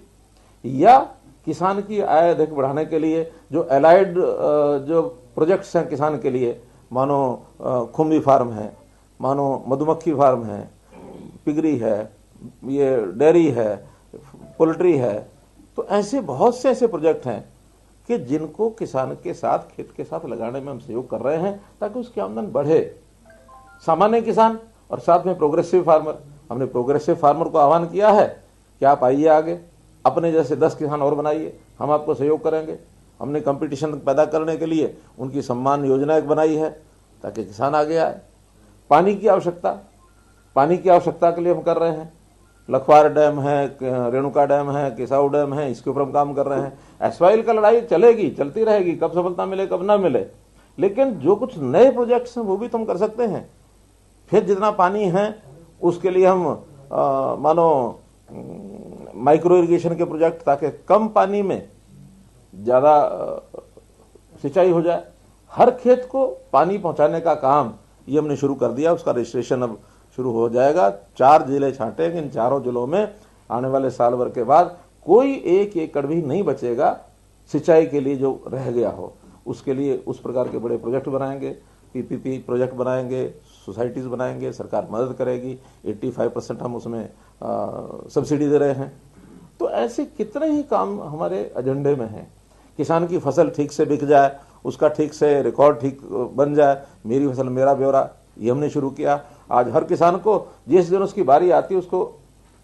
या किसान की आय अधिक बढ़ाने के लिए जो एलाइड जो प्रोजेक्ट्स हैं किसान के लिए, मानो खुम्बी फार्म है, मानो मधुमक्खी फार्म है, पिगरी है, ये डेयरी है, पोल्ट्री है, तो ऐसे बहुत से ऐसे प्रोजेक्ट हैं कि जिनको किसान के साथ, खेत के साथ लगाने में हम सहयोग कर रहे हैं ताकि उसकी आमदन बढ़े। सामान्य किसान और साथ में प्रोग्रेसिव फार्मर, हमने प्रोग्रेसिव फार्मर को आह्वान किया है कि आप आइए आगे, अपने जैसे 10 किसान और बनाइए, हम आपको सहयोग करेंगे। हमने कंपटीशन पैदा करने के लिए उनकी सम्मान योजना एक बनाई है ताकि किसान आगे आए। पानी की आवश्यकता के लिए हम कर रहे हैं, लखवार डैम है, रेणुका डैम है, किसाऊ डैम है, इसके ऊपर हम काम कर रहे हैं। एसवाइल का लड़ाई चलेगी, चलती रहेगी, कब सफलता मिले कब ना मिले, लेकिन जो कुछ नए प्रोजेक्ट्स हैं वो भी तुम कर सकते हैं। फिर जितना पानी है उसके लिए हम मानो माइक्रो इरिगेशन के प्रोजेक्ट, ताकि कम पानी में ज़्यादा सिंचाई हो जाए। हर खेत को पानी पहुंचाने का काम ये हमने शुरू कर दिया, उसका रजिस्ट्रेशन अब शुरू हो जाएगा। 4 जिले छांटेंगे, इन चारों जिलों में आने वाले साल भर के बाद कोई 1 एकड़ भी नहीं बचेगा सिंचाई के लिए जो रह गया हो। उसके लिए उस प्रकार के बड़े प्रोजेक्ट बनाएंगे, पीपीपी प्रोजेक्ट बनाएंगे, सोसाइटीज़ बनाएंगे, सरकार मदद करेगी, 85% हम उसमें सब्सिडी दे रहे हैं। तो ऐसे कितने ही काम हमारे एजेंडे में हैं। किसान की फसल ठीक से बिक जाए, उसका ठीक से रिकॉर्ड ठीक बन जाए, मेरी फसल मेरा ब्यौरा, ये हमने शुरू किया। आज हर किसान को जिस दिन उसकी बारी आती है उसको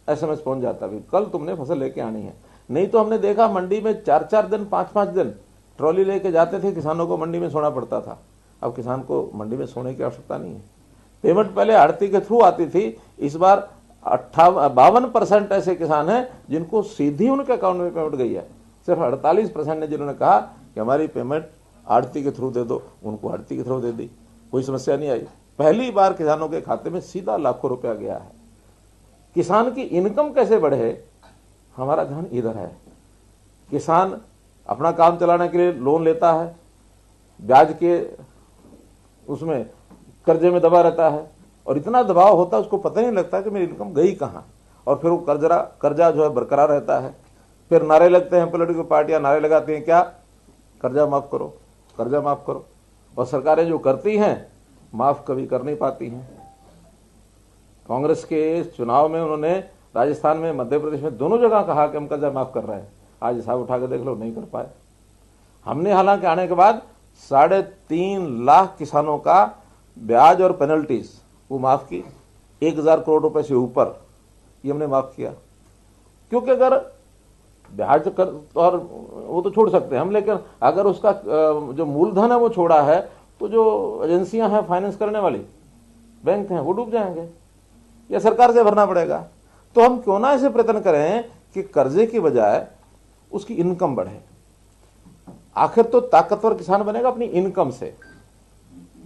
SMS पहुंच जाता है, कल तुमने फसल लेके आनी है। नहीं तो हमने देखा मंडी में 4-4 दिन 5-5 दिन ट्रॉली लेके जाते थे, किसानों को मंडी में सोना पड़ता था। अब किसान को मंडी में सोने की आवश्यकता नहीं है। पेमेंट पहले आड़ती के थ्रू आती थी, इस बार 52% ऐसे किसान हैं जिनको सीधी उनके अकाउंट में पेमेंट गई है। सिर्फ 48% ने जिन्होंने कहा कि हमारी पेमेंट आड़ती के थ्रू दे दो, उनको आड़ती के थ्रू दे दी, कोई समस्या नहीं आई। पहली बार किसानों के खाते में सीधा लाखों रुपया गया है। किसान की इनकम कैसे बढ़े, हमारा ध्यान इधर है। किसान अपना काम चलाने के लिए लोन लेता है, ब्याज के उसमें कर्जे में दबा रहता है, और इतना दबाव होता है उसको पता नहीं लगता कि मेरी इनकम गई कहाँ, और फिर वो कर्जा जो है बरकरार रहता है। फिर नारे लगते हैं, पॉलिटिकल पार्टियां नारे लगाती हैं, क्या कर्जा माफ करो, कर्जा माफ करो, और सरकारें जो करती हैं माफ कभी कर नहीं पाती हैं। कांग्रेस के चुनाव में उन्होंने राजस्थान में, मध्य प्रदेश में, दोनों जगह कहा कि हम कर्जा माफ कर रहे हैं। आज हिसाब उठा के देख लो, नहीं कर पाए। हमने हालांकि आने के बाद 3.5 लाख किसानों का ब्याज और पेनल्टीज वो माफ की, 1000 करोड़ रुपए से ऊपर ये हमने माफ किया। क्योंकि अगर ब्याज कर और वो तो छोड़ सकते हैं हम, लेकिन अगर उसका जो मूलधन है वो छोड़ा है तो जो एजेंसियां हैं फाइनेंस करने वाली, बैंक हैं, वो डूब जाएंगे या सरकार से भरना पड़ेगा। तो हम क्यों ना ऐसे प्रयत्न करें कि कर्जे की बजाय उसकी इनकम बढ़े। आखिर तो ताकतवर किसान बनेगा अपनी इनकम से,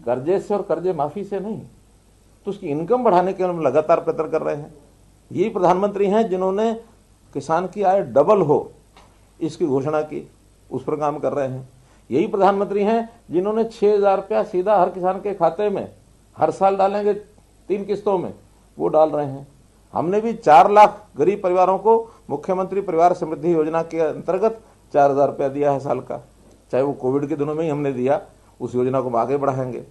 कर्जे से और कर्जे माफी से नहीं। तो उसकी इनकम बढ़ाने के हम लगातार प्रयत्न कर रहे हैं। यही प्रधानमंत्री हैं जिन्होंने किसान की आय डबल हो इसकी घोषणा की, उस पर काम कर रहे हैं। यही प्रधानमंत्री हैं जिन्होंने 6000 रुपया सीधा हर किसान के खाते में हर साल डालेंगे 3 किस्तों में, वो डाल रहे हैं। हमने भी 4 लाख गरीब परिवारों को मुख्यमंत्री परिवार समृद्धि योजना के अंतर्गत 4000 रुपया दिया है साल का, चाहे वो कोविड के दिनों में ही हमने दिया। उस योजना को हम आगे बढ़ाएंगे।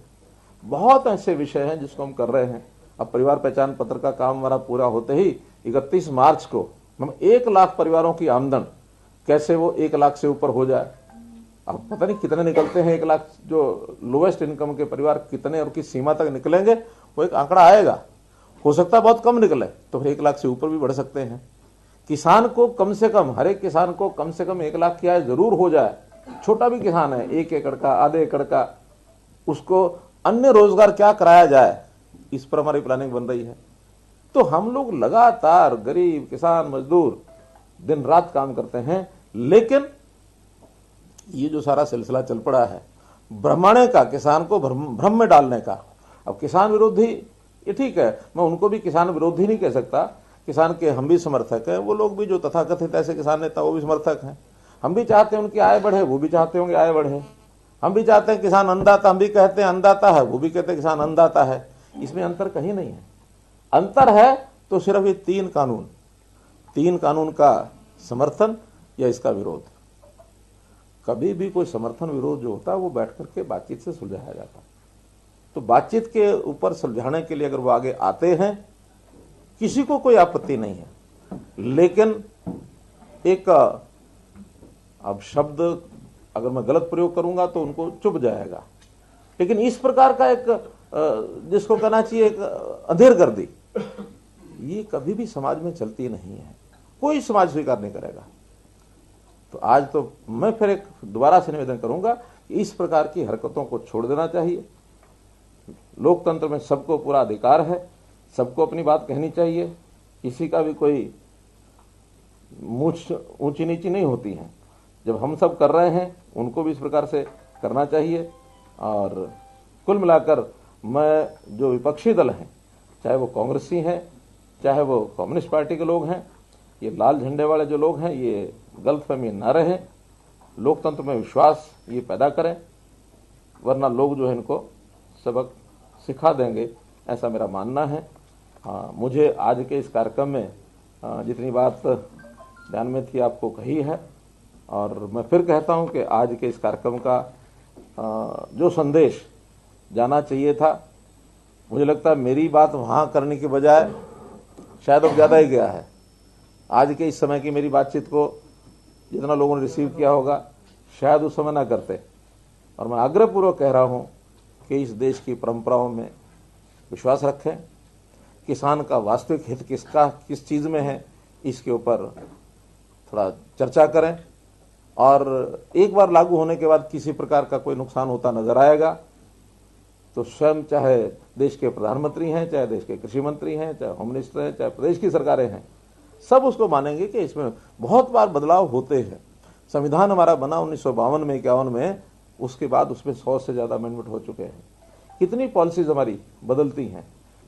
बहुत ऐसे विषय हैं जिसको हम कर रहे हैं। अब परिवार पहचान पत्र का काम हमारा पूरा होते ही 31 मार्च को हम 1 लाख परिवारों की आमदन कैसे वो 1 लाख से ऊपर हो जाए, अब पता नहीं कितने निकलते हैं, 1 लाख जो लोएस्ट इनकम के परिवार कितने और किस सीमा तक निकलेंगे, वो एक आंकड़ा आएगा। हो सकता है बहुत कम निकले, तो फिर 1 लाख से ऊपर भी बढ़ सकते हैं। किसान को कम से कम, हर एक किसान को कम से कम 1 लाख की आय जरूर हो जाए। छोटा भी किसान है, 1 एकड़ का, आधे एकड़ का, उसको अन्य रोजगार क्या कराया जाए, इस पर हमारी प्लानिंग बन रही है। तो हम लोग लगातार गरीब, किसान, मजदूर दिन रात काम करते हैं, लेकिन ये जो सारा सिलसिला चल पड़ा है भ्रमाने का, किसान को भ्रम में डालने का। अब किसान विरोधी, ये ठीक है, मैं उनको भी किसान विरोधी नहीं कह सकता, किसान के हम भी समर्थक हैं, वो लोग भी जो तथाकथित ऐसे किसान नेता वो भी समर्थक हैं। हम भी चाहते हैं उनकी आय बढ़े, वो भी चाहते होंगे आय बढ़े। हम भी चाहते हैं किसान अन्नदाता, हम भी कहते हैं अन्नदाता है, वो भी कहते हैं किसान अन्नदाता है। इसमें अंतर कहीं नहीं है। अंतर है तो सिर्फ ये 3 कानून का समर्थन या इसका विरोध। कभी भी कोई समर्थन विरोध जो होता है वो बैठ करके बातचीत से सुलझाया जाता है। तो बातचीत के ऊपर सुलझाने के लिए अगर वो आगे आते हैं, किसी को कोई आपत्ति नहीं है। लेकिन एक अब शब्द अगर मैं गलत प्रयोग करूंगा तो उनको चुभ जाएगा, लेकिन इस प्रकार का एक जिसको कहना चाहिए एक अंधेरगर्दी, ये कभी भी समाज में चलती नहीं है, कोई समाज स्वीकार नहीं करेगा। तो आज तो मैं फिर एक दोबारा से निवेदन करूंगा कि इस प्रकार की हरकतों को छोड़ देना चाहिए। लोकतंत्र में सबको पूरा अधिकार है, सबको अपनी बात कहनी चाहिए, किसी का भी कोई मूछ ऊंची नीची नहीं होती है। जब हम सब कर रहे हैं उनको भी इस प्रकार से करना चाहिए। और कुल मिलाकर मैं जो विपक्षी दल हैं, चाहे वो कांग्रेसी हैं, चाहे वो कम्युनिस्ट पार्टी के लोग हैं, ये लाल झंडे वाले जो लोग हैं, ये गलतफहमी न रहे, लोकतंत्र में विश्वास ये पैदा करें, वरना लोग जो है इनको सबक सिखा देंगे, ऐसा मेरा मानना है। मुझे आज के इस कार्यक्रम में जितनी बात ध्यान में थी आपको कही है, और मैं फिर कहता हूं कि आज के इस कार्यक्रम का जो संदेश जाना चाहिए था, मुझे लगता है मेरी बात वहां करने के बजाय शायद अब ज्यादा ही गया है। आज के इस समय की मेरी बातचीत को जितना लोगों ने रिसीव किया होगा, शायद उस समय ना करते। और मैं आग्रहपूर्वक कह रहा हूं कि इस देश की परंपराओं में विश्वास रखें, किसान का वास्तविक हित किस चीज में है, इसके ऊपर थोड़ा चर्चा करें, और एक बार लागू होने के बाद किसी प्रकार का कोई नुकसान होता नजर आएगा तो स्वयं, चाहे देश के प्रधानमंत्री हैं, चाहे देश के कृषि मंत्री हैं, चाहे होम मिनिस्टर हैं, चाहे प्रदेश की सरकारें हैं, सब उसको मानेंगे कि इसमें बहुत बार बदलाव होते हैं। संविधान हमारा बना 1952 में, 51 में, उसके बाद उसमें 100 से ज्यादा अमेंडमेंट हो चुके हैं। कितनी पॉलिसीज हमारी बदलती हैं।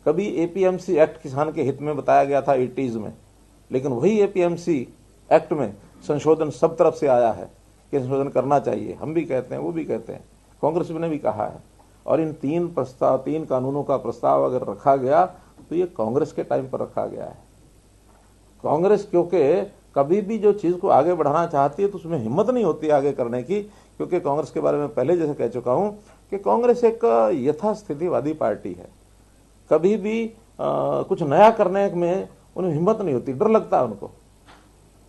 कभी एपीएमसी एक्ट किसान के हित में बताया गया था 80s में, लेकिन वही एपीएमसी एक्ट में संशोधन सब तरफ से आया है कि संशोधन करना चाहिए। हम भी कहते हैं, वो भी कहते हैं, कांग्रेस ने भी कहा है। और इन 3 कानूनों का प्रस्ताव अगर रखा गया तो ये कांग्रेस के टाइम पर रखा गया है। कांग्रेस क्योंकि कभी भी जो चीज को आगे बढ़ाना चाहती है तो उसमें हिम्मत नहीं होती आगे करने की, क्योंकि कांग्रेस के बारे में पहले जैसे कह चुका हूं कि कांग्रेस एक यथास्थितिवादी पार्टी है। कभी भी कुछ नया करने में उन्हें हिम्मत नहीं होती, डर लगता है उनको।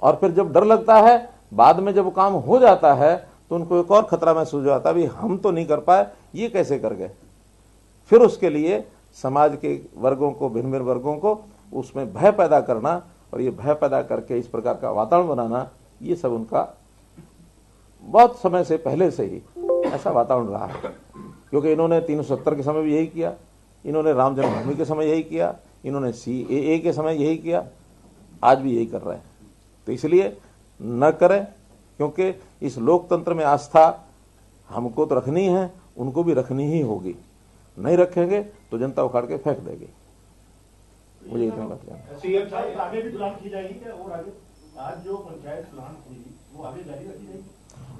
और फिर जब डर लगता है, बाद में जब काम हो जाता है तो उनको एक और खतरा महसूस हो जाता है, भी हम तो नहीं कर पाए, ये कैसे कर गए। फिर उसके लिए समाज के वर्गों को, भिन्न भिन्न वर्गों को उसमें भय पैदा करना, और ये भय पैदा करके इस प्रकार का वातावरण बनाना, ये सब उनका बहुत समय से पहले से ही ऐसा वातावरण रहा है। क्योंकि इन्होंने 370 के समय भी यही किया, इन्होंने राम जन्मभूमि के समय यही किया, इन्होंने CAA के समय यही किया, आज भी यही कर रहे हैं। तो इसलिए न करें, क्योंकि इस लोकतंत्र में आस्था हमको तो रखनी है, उनको भी रखनी ही होगी। नहीं रखेंगे तो जनता उखाड़ के फेंक देगी। मुझे इतना लगता सीएम साहब आगे भी प्लान की जाएगी क्या? और आगे आज जो पंचायत प्लान हुई वो आगे जारी रखी जाएगी?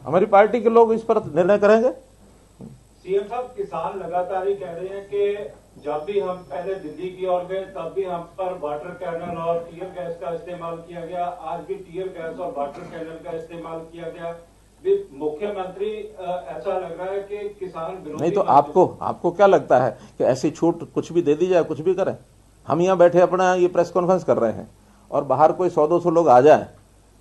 हमारी पार्टी के लोग इस पर निर्णय करेंगे। सीएम साहब, किसान लगातार ही कह रहे हैं कि जब भी हम पहले दिल्ली की ओर गए तब भी हम पर वाटर कैनल और टीयर गैस का इस्तेमाल किया गया, आज भी टीयर गैस और वाटर कैनल का इस्तेमाल किया गया। मुख्यमंत्री ऐसा लग रहा है कि किसान विरोधी नहीं तो आपको क्या लगता है कि ऐसी छूट कुछ भी दे दी जाए, कुछ भी करें? हम यहाँ बैठे अपना ये प्रेस कॉन्फ्रेंस कर रहे हैं और बाहर कोई 100-200 लोग आ जाए,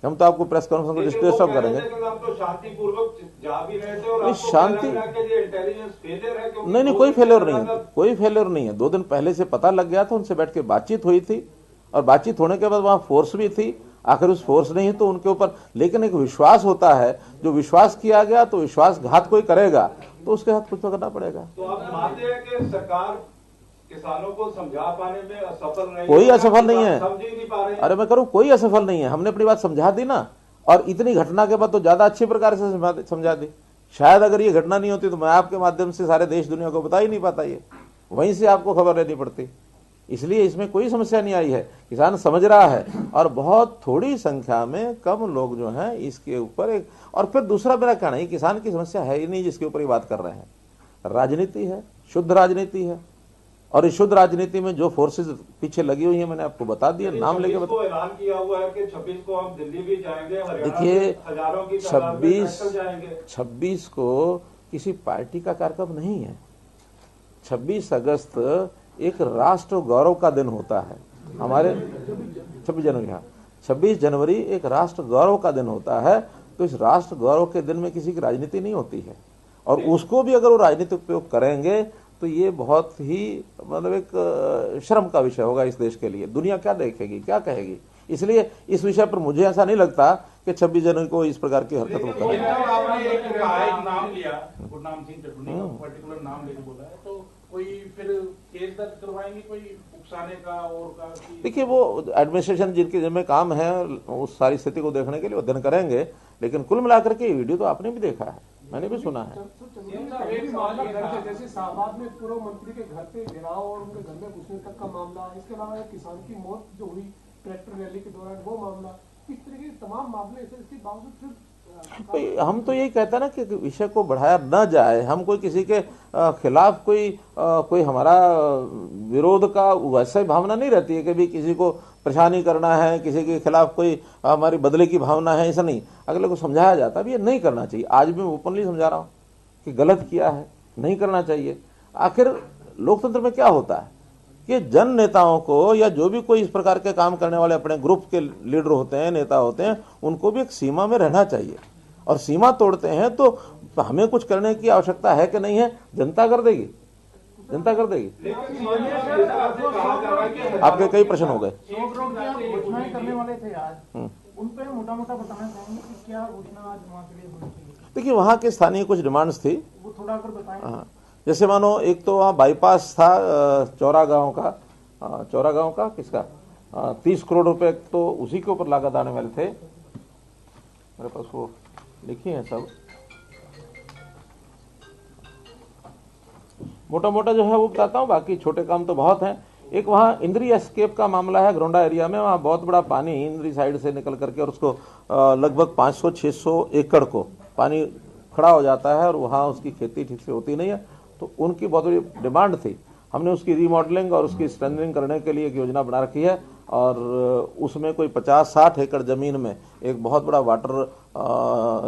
हम तो आपको प्रेस कॉन्फ्रेंस को डिस्टर्ब करेंगे। हम तो शांतिपूर्वक जा भी रहे थे और नहीं, आपको शांति- लग रहा है कि ये इंटेलिजेंस फेलियर है क्योंकि नहीं, दो कोई दिन फेलियर से नहीं है, लगातार- कोई फेलियर नहीं है। 2 दिन पहले से पता लग गया था, उनसे बैठ के बातचीत हुई थी और बातचीत होने के बाद वहां फोर्स भी थी। आखिर उस फोर्स नहीं तो उनके ऊपर, लेकिन एक विश्वास होता है, जो विश्वास किया गया तो विश्वासघात कोई करेगा तो उसके हाथ कुछ तो करना पड़ेगा। तो आप मानते हैं कि सरकार किसानों को समझा पाने में असफल नहीं कोई है? असफल नहीं है। समझ ही नहीं पा रहे हैं। अरे मैं करूं, कोई असफल नहीं है। हमने अपनी बात समझा दी ना, और इतनी घटना के बाद तो ज्यादा अच्छी प्रकार से समझा दी। शायद अगर ये घटना नहीं होती तो मैं आपके माध्यम से सारे देश दुनिया को बता ही नहीं पाता, ये वहीं से आपको खबर लेनी पड़ती। इसलिए इसमें कोई समस्या नहीं आई है, किसान समझ रहा है और बहुत थोड़ी संख्या में कम लोग जो हैं इसके ऊपर एक। और फिर दूसरा मेरा कहना है, किसान की समस्या है ही नहीं जिसके ऊपर ये बात कर रहे हैं, राजनीति है, शुद्ध राजनीति है। और इस शुद्ध राजनीति में जो फोर्सेस पीछे लगी हुई है मैंने आपको बता दिया, नाम लेके 26 को ऐलान किया हुआ है कि 26 को हम दिल्ली भी जाएंगे, हरियाणा देखिए, से हजारों की तादाद में ट्रैक्टर जाएंगे। 26 को किसी पार्टी का कार्यक्रम नहीं है। 26 अगस्त एक राष्ट्र गौरव का दिन होता है हमारे। 26 जनवरी, हाँ, 26 जनवरी एक राष्ट्र गौरव का दिन होता है। तो इस राष्ट्र गौरव के दिन में किसी की राजनीति नहीं होती है, और उसको भी अगर वो राजनीतिक उपयोग करेंगे तो ये बहुत ही मतलब एक शर्म का विषय होगा इस देश के लिए। दुनिया क्या देखेगी, क्या कहेगी। इसलिए इस विषय पर मुझे ऐसा नहीं लगता कि 26 जनवरी को इस प्रकार की हरकत लेकिन करें। आपने एक नाम लिया, गुरनाम सिंह चटर्जी का पर्टिकुलर नाम लेके बोला है, तो कोई फिर केस दर्ज करवाएंगे कोई उकसाने का और का? देखिए, वो एडमिनिस्ट्रेशन जिनके जिम्मे काम है उस सारी स्थिति को देखने के लिए अध्ययन करेंगे। लेकिन कुल मिलाकर के वीडियो तो आपने भी देखा है, मैंने भी सुना है। जैसे शाहबाद में पूर्व मंत्री के घर पे घेराव और उनके घर में घुसने तक का मामला, इसके अलावा एक किसान की मौत जो हुई ट्रैक्टर रैली के दौरान वो मामला, इस तरह के तमाम मामले ऐसे, इसके बावजूद फिर भाई हम तो यही कहते हैं ना कि विषय को बढ़ाया न जाए। हम कोई किसी के खिलाफ कोई हमारा विरोध का वैसे भावना नहीं रहती है कि भी किसी को परेशानी करना है, किसी के खिलाफ कोई हमारी बदले की भावना है, ऐसा नहीं। अगले को समझाया जाता है ये नहीं करना चाहिए। आज भी मैं ओपनली समझा रहा हूँ कि गलत किया है, नहीं करना चाहिए। आखिर लोकतंत्र में क्या होता है कि जन नेताओं को या जो भी कोई इस प्रकार के काम करने वाले अपने ग्रुप के लीडर होते हैं, नेता होते हैं, उनको भी एक सीमा में रहना चाहिए। और सीमा तोड़ते हैं तो हमें कुछ करने की आवश्यकता है कि नहीं है, जनता कर देगी, जनता कर देगी। आपके कई प्रश्न हो गए। घोषणाएं करने वाले थे आज, उन पे मोटा मोटा बताना चाहेंगे कि क्या घोषणा आज वहाँ के लिए होनी चाहिए? देखिए, वहाँ के स्थानीय कुछ डिमांड्स थी, वो थोड़ा अगर बताएं। हाँ, जैसे मानो एक तो वहाँ बाईपास था चौरा गांव का किसका 30 करोड़ रुपए तो उसी के ऊपर लागत आने वाले थे। मेरे पास वो लिखी है सब, मोटा मोटा जो है वो बताता हूँ, बाकी छोटे काम तो बहुत हैं। एक वहाँ इंद्री एस्केप का मामला है ग्रोंडा एरिया में। वहाँ बहुत बड़ा पानी इंद्री साइड से निकल करके और उसको लगभग 500-600 एकड़ को पानी खड़ा हो जाता है और वहाँ उसकी खेती ठीक से होती नहीं है। तो उनकी बहुत बड़ी डिमांड थी। हमने उसकी रीमॉडलिंग और उसकी स्ट्रेंथनिंग करने के लिए एक योजना बना रखी है, और उसमें कोई 50-60 एकड़ जमीन में एक बहुत बड़ा वाटर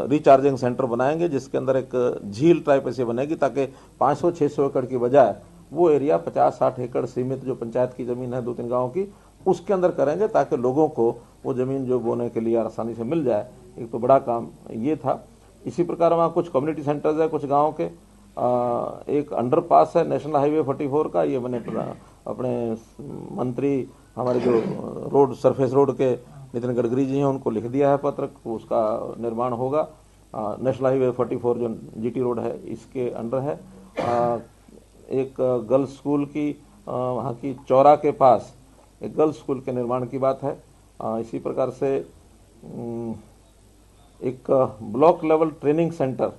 रिचार्जिंग सेंटर बनाएंगे, जिसके अंदर एक झील टाइप ऐसे बनेगी ताकि 500-600 एकड़ की बजाय वो एरिया 50-60 एकड़ सीमित जो पंचायत की जमीन है 2-3 गाँव की, उसके अंदर करेंगे ताकि लोगों को वो जमीन जो बोने के लिए आसानी से मिल जाए। एक तो बड़ा काम ये था। इसी प्रकार वहाँ कुछ कम्युनिटी सेंटर्स है कुछ गाँव के। एक अंडरपास है नेशनल हाईवे 44 का, ये मैंने अपने मंत्री हमारे जो रोड सरफेस रोड के नितिन गडकरी जी हैं उनको लिख दिया है पत्र, उसका निर्माण होगा। नेशनल हाईवे 44 जो जीटी रोड है इसके अंडर है। एक गर्ल्स स्कूल की वहाँ की चौरा के पास एक गर्ल्स स्कूल के निर्माण की बात है। इसी प्रकार से एक block level training centre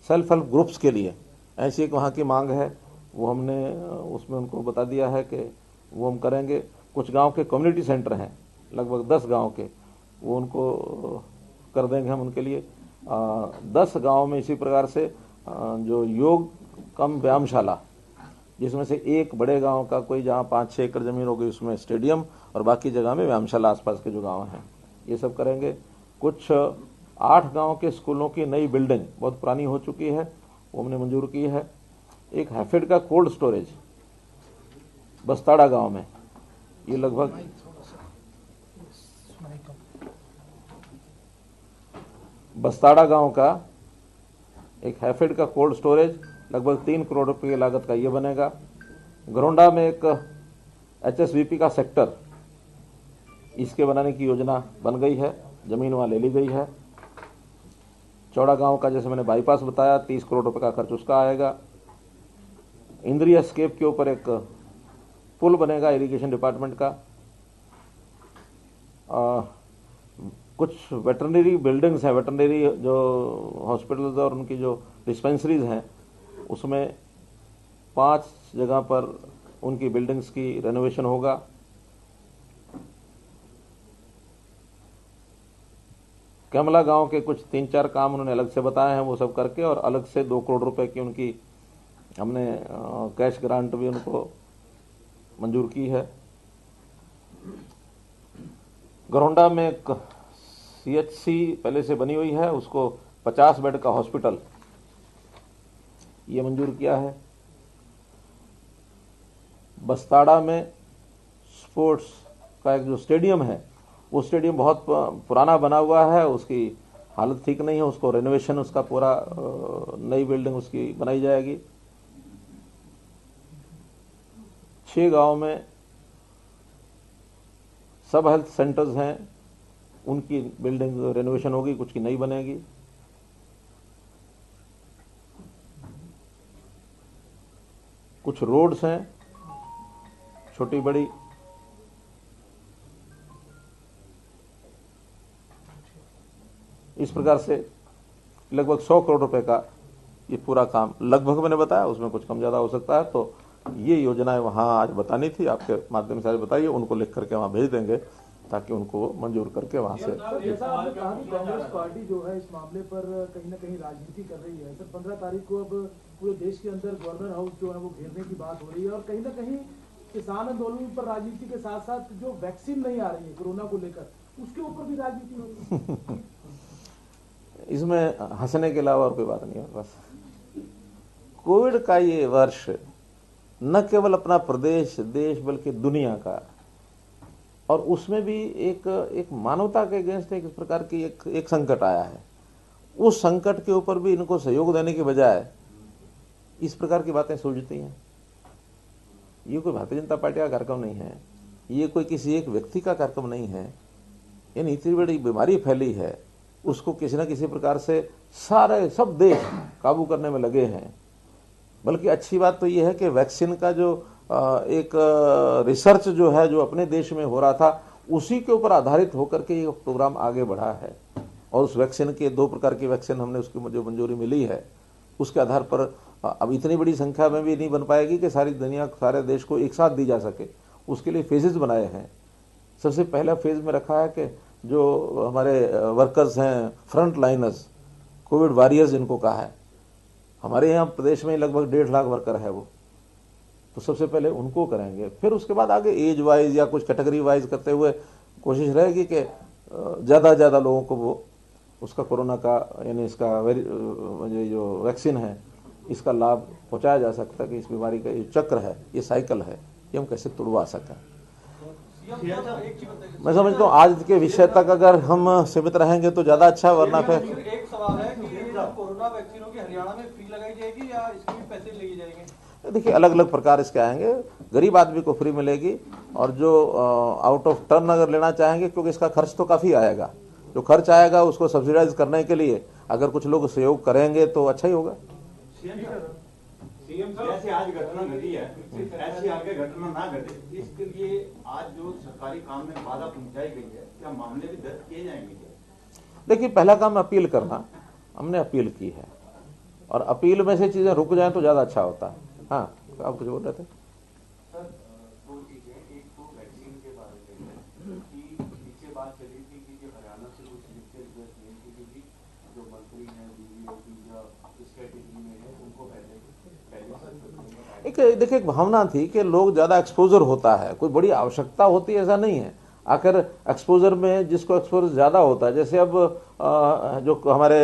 self help groups के लिए ऐसी एक वहाँ की मांग है, वो हमने उसमें उनको बता दिया है कि वो हम करेंगे। कुछ गांव के कम्युनिटी सेंटर हैं लगभग 10 गांव के, वो उनको कर देंगे हम उनके लिए। 10 गांव में इसी प्रकार से जो योग कम व्यायामशाला, जिसमें से एक बड़े गांव का कोई जहां 5-6 एकड़ जमीन हो गई उसमें स्टेडियम और बाकी जगह में व्यायामशाला आसपास के जो गांव हैं ये सब करेंगे। कुछ 8 गांव के स्कूलों की नई बिल्डिंग बहुत पुरानी हो चुकी है, वो हमने मंजूर की है। एक हैफेड का कोल्ड स्टोरेज बस्ताड़ा गांव में, ये लगभग बस्ताड़ा गांव का एक हैफेड का कोल्ड स्टोरेज लगभग 3 करोड़ रुपए की लागत का ये बनेगा। घरौंडा में एक HSVP का सेक्टर, इसके बनाने की योजना बन गई है, जमीन वहाँ ले ली गई है। चौड़ा गांव का जैसे मैंने बाईपास बताया 30 करोड़ रुपए का खर्च उसका आएगा। इंद्रिया स्केप के ऊपर एक पुल बनेगा इरिगेशन डिपार्टमेंट का। कुछ वेटरनरी बिल्डिंग्स हैं, वेटरनरी जो हॉस्पिटल्स और उनकी जो डिस्पेंसरीज हैं, उसमें 5 जगह पर उनकी बिल्डिंग्स की रेनोवेशन होगा। कमला गांव के कुछ 3-4 काम उन्होंने अलग से बताए हैं, वो सब करके और अलग से 2 करोड़ रुपए की उनकी हमने कैश ग्रांट भी उनको मंजूर की है। घरौंडा में एक CHC पहले से बनी हुई है, उसको 50 बेड का हॉस्पिटल ये मंजूर किया है। बस्ताड़ा में स्पोर्ट्स का एक जो स्टेडियम है, वो स्टेडियम बहुत पुराना बना हुआ है, उसकी हालत ठीक नहीं है, उसको रेनोवेशन, उसका पूरा नई बिल्डिंग उसकी बनाई जाएगी। 6 गांव में सब हेल्थ सेंटर्स हैं, उनकी बिल्डिंग रेनोवेशन होगी, कुछ की नई बनेगी। कुछ रोड्स हैं छोटी बड़ी, इस प्रकार से लगभग 100 करोड़ रुपए का ये पूरा काम लगभग मैंने बताया, उसमें कुछ कम ज्यादा हो सकता है। तो ये योजनाएं वहां आज बतानी थी, आपके माध्यम से आज बताइए, उनको लिख करके वहां भेज देंगे ताकि उनको मंजूर करके वहां से। जैसा आपने कहा कि कांग्रेस पार्टी जो है इस मामले पर कहीं ना कहीं राजनीति कर रही है। सर 15 तारीख को अब पूरे देश के अंदर गवर्नर हाउस जो है वो घेरने की बात हो रही है और कहीं ना कहीं किसान आंदोलन पर राजनीति के साथ साथ जो वैक्सीन नहीं आ रही है कोरोना को लेकर, उसके ऊपर भी राजनीति हो रही है। इसमें हंसने के अलावा और कोई बात नहीं है। बस कोविड का ये वर्ष न केवल अपना प्रदेश देश बल्कि दुनिया का, और उसमें भी एक मानवता के अगेंस्ट एक इस प्रकार की एक संकट आया है। उस संकट के ऊपर भी इनको सहयोग देने के बजाय इस प्रकार की बातें सूझती हैं। ये कोई भारतीय जनता पार्टी का कार्यक्रम नहीं है, ये कोई किसी एक व्यक्ति का कार्यक्रम नहीं है। यानी इतनी बड़ी बीमारी फैली है, उसको किसी न किसी प्रकार से सब देश काबू करने में लगे हैं। बल्कि अच्छी बात तो ये है कि वैक्सीन का जो एक रिसर्च जो है, जो अपने देश में हो रहा था, उसी के ऊपर आधारित होकर के ये प्रोग्राम आगे बढ़ा है। और उस वैक्सीन के 2 प्रकार की वैक्सीन हमने उसकी जो मंजूरी मिली है, उसके आधार पर अब इतनी बड़ी संख्या में भी नहीं बन पाएगी कि सारी दुनिया, सारे देश को एक साथ दी जा सके। उसके लिए फेजेस बनाए हैं। सबसे पहला फेज में रखा है कि जो हमारे वर्कर्स हैं, फ्रंट लाइनर्स, कोविड वॉरियर्स जिनको कहा है, हमारे यहाँ प्रदेश में लगभग 1.5 लाख वर्कर है वो, तो सबसे पहले उनको करेंगे। फिर उसके बाद आगे एज वाइज या कुछ कैटेगरी वाइज करते हुए कोशिश रहेगी कि ज़्यादा लोगों को वो उसका कोरोना का यानी इसका जो वैक्सीन है इसका लाभ पहुंचाया जा सकता है कि इस बीमारी का ये चक्र है, ये साइकिल है, ये हम कैसे तोड़वा सकें। मैं समझता हूँ आज के विषय तक अगर हम सीमित रहेंगे तो ज्यादा अच्छा, वरना फिर एक सवाल है कि कोरोना वैक्सीनों की हरियाणा में फ्री लगाई जाएगी या इसके भी पैसे लिए जाएंगे? देखिए अलग अलग प्रकार इसके आएंगे। गरीब आदमी को फ्री मिलेगी और जो आउट ऑफ टर्न अगर लेना चाहेंगे, क्योंकि इसका खर्च तो काफी आएगा, जो खर्च आएगा उसको सब्सिडाइज करने के लिए अगर कुछ लोग सहयोग करेंगे तो अच्छा ही होगा। सीएम साहब, जैसे आज घटना घटी है, ऐसी आगे घटना ना घटे, इसके लिए आज जो सरकारी काम में बाधा पहुंचाई गई है, क्या मामले भी दर्ज किए जाएंगे? देखिए पहला काम अपील करना, हमने अपील की है और अपील में से चीजें रुक जाएं तो ज्यादा अच्छा होता है। हाँ, आप कुछ बोल रहे थे? सर 2 चीजें, एक तो वैक्सीन के बारे में कि पीछे बात चली थी कि हरियाणा से कुछ लिखते हुए थी, जो मंत्री हैं इस कैटेगरी में है उनको पहले देखिए एक भावना थी कि लोग ज्यादा एक्सपोजर होता है, कोई बड़ी आवश्यकता होती है ऐसा नहीं है। आखिर एक्सपोजर में जिसको एक्सपोजर ज्यादा होता है, जैसे अब जो हमारे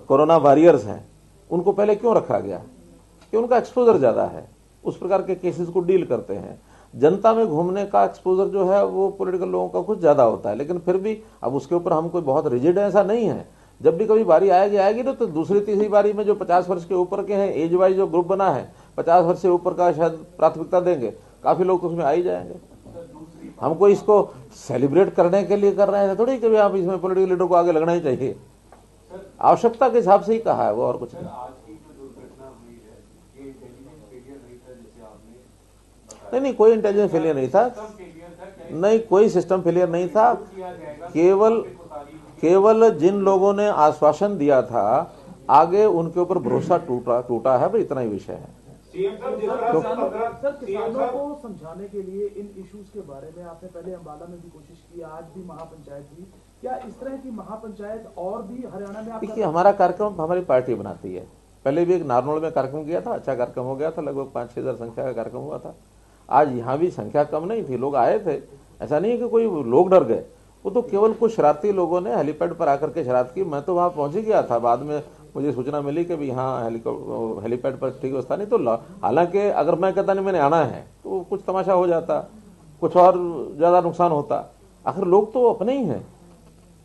कोरोना वॉरियर्स हैं उनको पहले क्यों रखा गया कि उनका एक्सपोजर ज्यादा है, उस प्रकार के केसेस को डील करते हैं। जनता में घूमने का एक्सपोजर जो है वो पॉलिटिकल लोगों का कुछ ज्यादा होता है, लेकिन फिर भी अब उसके ऊपर हम कोई बहुत रिजिड ऐसा नहीं है। जब भी कभी बारी आएगी ना, तो दूसरी तीसरी बारी में जो 50 वर्ष के ऊपर के हैं, एज वाइज जो ग्रुप बना है 50 वर्ष से ऊपर का शायद प्राथमिकता देंगे, काफी लोग तो उसमें आ ही जाएंगे। हमको इसको सेलिब्रेट करने के लिए कर रहे हैं थोड़ी कि आप इसमें पॉलिटिकल लीडर को आगे लगना ही चाहिए, आवश्यकता के हिसाब से ही कहा है वो, और कुछ नहीं। आज की जो दुर्घटना हुई है ये इंटेलिजेंस फेलियर नहीं था जैसे आपने बताया? नहीं, कोई इंटेलिजेंस फेलियर नहीं था, नहीं कोई सिस्टम फेलियर नहीं था, केवल जिन लोगों ने आश्वासन दिया था आगे उनके ऊपर भरोसा टूटा है, भाई इतना ही विषय है। सीएम साहब जिस तरह से सर, किसानों को समझाने के लिए इन इश्यूज के बारे में आपने पहले अंबाला में भी कोशिश की, आज भी महापंचायत हुई, क्या इस तरह की महापंचायत और भी हरियाणा में आप? देखिए, हमारा कार्यक्रम हमारी पार्टी बनाती है। पहले भी एक नारनौल में कार्यक्रम किया था, अच्छा कार्यक्रम हो गया था, लगभग 5-6 हज़ार संख्या का कार्यक्रम हुआ था। आज यहाँ भी संख्या कम नहीं थी, लोग आए थे, ऐसा नहीं है कि कोई लोग डर गए, वो तो केवल कुछ शरारती लोगों ने हेलीपैड पर आकर के शरारत की। मैं तो वहाँ पहुंच ही गया था, बाद में मुझे सूचना मिली कि भी हाँ हेलीपैड पर ठीक व्यवस्था नहीं, तो हालांकि अगर मैं कहता नहीं मैंने आना है तो कुछ तमाशा हो जाता, कुछ और ज्यादा नुकसान होता। आखिर लोग तो अपने ही हैं,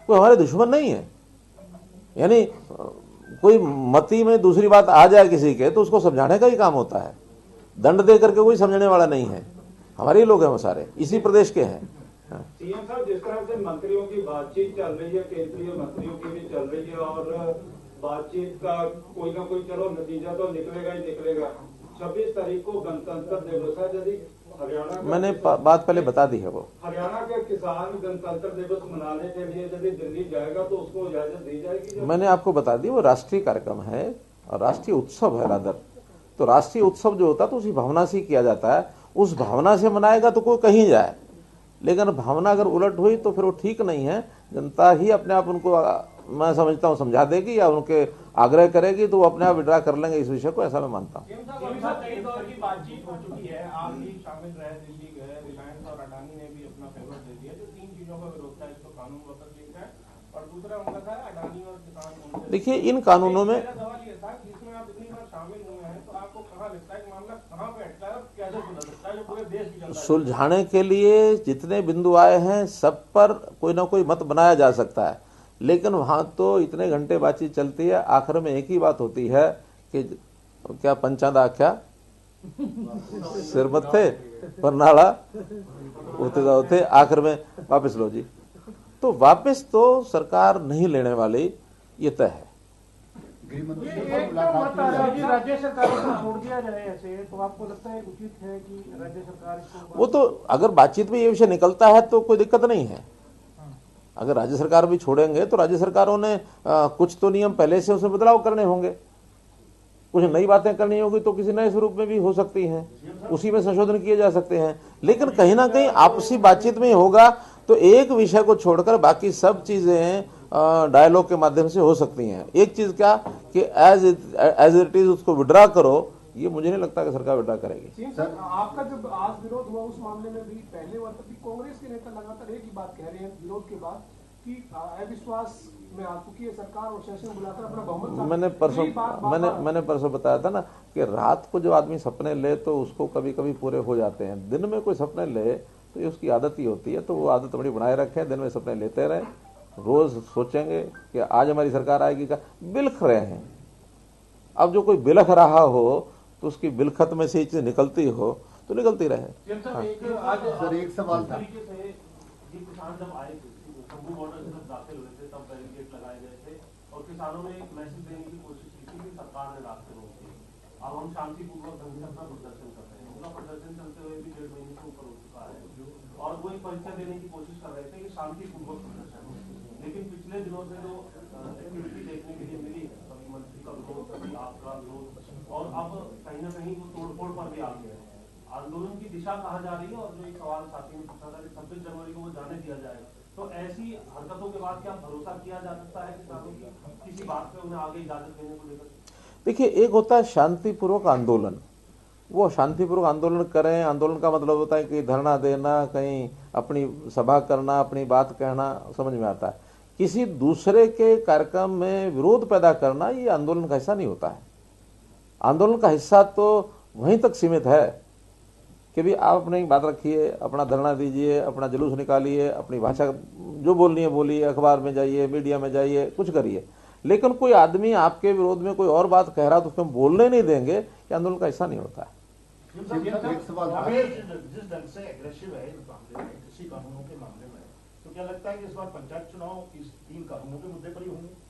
कोई हमारे दुश्मन नहीं है। यानी कोई मती में दूसरी बात आ जाए किसी के तो उसको समझाने का ही काम होता है, दंड दे करके कोई समझने वाला नहीं है। हमारे ही लोग हैं, वो सारे इसी प्रदेश के हैं। सीएम साहब जिस तरह से मंत्रियों की बातचीत चल रही है, केंद्रीय मंत्रियों की भी चल रही है, और बातचीत का कोई ना कोई चलो नतीजा तो निकलेगा ही निकलेगा। 26 तारीख को गणतंत्र दिवस है, यदि हरियाणा, मैंने बात पहले बता दी है, वो हरियाणा के किसान गणतंत्र दिवस मनाने के लिए यदि दिल्ली जाएगा तो उसको इजाजत दी जाएगी? मैंने आपको बता दी, वो राष्ट्रीय कार्यक्रम है और राष्ट्रीय उत्सव है रादर। तो राष्ट्रीय उत्सव जो होता है तो उसी भावना से किया जाता है, उस भावना से मनाएगा तो कोई कहीं जाए, लेकिन भावना अगर उलट हुई तो फिर वो ठीक नहीं है। जनता ही अपने आप उनको, मैं समझता हूँ, समझा देगी या उनके आग्रह करेगी तो वो अपने आप विड्रा कर लेंगे इस विषय को, ऐसा मैं मानता हूँ। कई दौर की बातचीत हो चुकी है, आप भी शामिल रहे, दिल्ली गए, रिलायंस और अडानी ने भी अपना फेवर दे दिया। जो 3 चीजों का विरोध था, इसको कानून वापस लिखा है, और दूसरा उनका था अडानी और किसान। देखिए, इन कानूनों में सवाल ये था कि इसमें आप इतनी बार शामिल हुए हैं, तो आपको कहाँ लगता है कि मामला कहाँ पे अटका है और कैसे सुलझ सकता है, जो पूरे देश की जनता है? सुलझाने के लिए जितने बिंदु आए हैं सब पर कोई ना कोई मत बनाया जा सकता है, लेकिन वहां तो इतने घंटे बातचीत चलती है, आखिर में एक ही बात होती है कि क्या पंचादा क्या सिर मत थे पर नाड़ा होते, आखिर में वापस लो जी। तो वापस तो सरकार नहीं लेने वाली, ये तय है। राज्य सरकार को छोड़ दिया जाए ऐसे, तो आपको लगता है उचित है कि राज्य सरकार इसको? वो तो अगर बातचीत में ये विषय निकलता है तो कोई दिक्कत नहीं है। अगर राज्य सरकार भी छोड़ेंगे तो राज्य सरकारों ने कुछ तो नियम पहले से उसमें बदलाव करने होंगे, कुछ नई बातें करनी होगी तो किसी नए स्वरूप में भी हो सकती हैं, उसी में संशोधन किए जा सकते हैं। लेकिन कहीं ना कहीं आपसी बातचीत में होगा तो एक विषय को छोड़कर बाकी सब चीजें डायलॉग के माध्यम से हो सकती हैं। एक चीज क्या कि एज इट इज उसको विड्रा करो, ये मुझे नहीं लगता कि सरकार विड्रा करेगी। सर, आपका जब आज विरोध हुआ उस मामले में भी पहले हुआ तब भी कांग्रेस के नेता लगातार एक ही बात कह रहे हैं विरोध के बाद कि अविश्वास में आ चुकी है सरकार और सेशन बुलाकर अपना बहुमत। मैंने परसों बताया था ना कि रात को जो आदमी सपने ले तो उसको कभी कभी पूरे हो जाते हैं, दिन में कोई सपने ले तो ये उसकी आदत ही होती है। तो वो आदत बड़ी बनाए रखें, दिन में सपने लेते रहे, रोज सोचेंगे कि आज हमारी सरकार आएगी का, बिलख रहे हैं। अब जो कोई बिलख रहा हो तो उसकी बिलखत में से चीज निकलती हो तो निकलती रहे। सर, एक सवाल था। किसान जब आए थे, शंभू बॉर्डर से जब दाखिल हुए थे, तब बैरिकेड लगाए गए थे और किसानों ने एक मैसेज देने की कोशिश की थी कि सरकार ने रास्ते रोक दिए। अब हम शांतिपूर्वक ढंग से अपना प्रदर्शन कर रहे हैं। उनका प्रदर्शन चलते हुए भी 1.5 महीने से ऊपर हो चुका है और वो एक परिचय देने की कोशिश कर रहे थे कि शांतिपूर्वक प्रदर्शन हो। लेकिन पिछले दिनों से जो एक्टिविटी देखने के लिए मिली, कभी मंत्री का विरोध, कभी आपका विरोध, और अब कहीं ना कहीं वो तोड़फोड़ पर भी आ गए हैं। आंदोलन की दिशा कहाँ जा रही है? और जो एक सवाल साथी ने पूछा था कि 26 जनवरी को वो जाने दिया जाएगा, तो ऐसी हरकतों के बाद क्या भरोसा किया जा सकता है किसानों की किसी बात पे उन्हें आगे इजाजत देने को लेकर? देखिए, एक होता है शांतिपूर्वक आंदोलन, वो शांतिपूर्वक आंदोलन करें। आंदोलन का मतलब होता है कि धरना देना, कहीं अपनी सभा करना, अपनी बात कहना, समझ में आता है। किसी दूसरे के कार्यक्रम में विरोध पैदा करना ये आंदोलन का हिस्सा नहीं होता है। आंदोलन का हिस्सा तो वहीं तक सीमित है कि भी आप अपनी बात रखिए, अपना धरना दीजिए, अपना जुलूस निकालिए, अपनी भाषा जो बोलनी है बोलिए, अखबार में जाइए, मीडिया में जाइए, कुछ करिए। लेकिन कोई आदमी आपके विरोध में कोई और बात कह रहा तो उसमें बोलने नहीं देंगे कि आंदोलन का ऐसा नहीं होता है। एक सवाल जिस ढंग से एग्रेसिव है इस मामले में, कृषि कानूनों के मामले में, तो क्या लगता है कि इस बार पंचायत चुनाव इस 3 कानूनों के मुद्दे पर ही होंगे?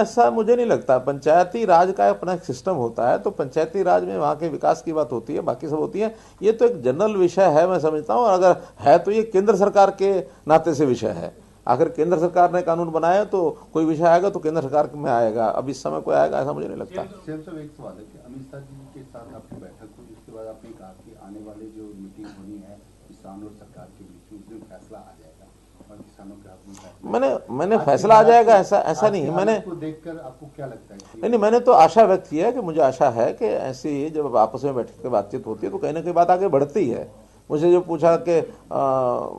ऐसा मुझे नहीं लगता। पंचायती राज का अपना एक सिस्टम होता है, तो पंचायती राज में वहाँ के विकास की बात होती है, बाकी सब होती है। ये तो एक जनरल विषय है, मैं समझता हूँ। और अगर है तो ये केंद्र सरकार के नाते से विषय है। आखिर केंद्र सरकार ने कानून बनाया तो कोई विषय आएगा तो केंद्र सरकार में आएगा। अब इस समय कोई आएगा ऐसा मुझे नहीं लगता। सीएम साहब, एक सवाल है कि अमित शाह जी के साथ आपकी बैठक हुई, उसके बाद आपने कहा कि आने वाले जो मीटिंग होनी है किसान और सरकार के बीच में, उसमें फैसला आ जाएगा और किसानों के हाथ में फैसला। मैंने फैसला आ जाएगा ऐसा नहीं। मैंने देखकर आपको क्या लगता है? नहीं, मैंने तो आशा व्यक्त की है कि मुझे आशा है कि ऐसी जब आपस में बैठ के बातचीत होती है तो कहीं ना कहीं बात आगे बढ़ती है। मुझे जो पूछा कि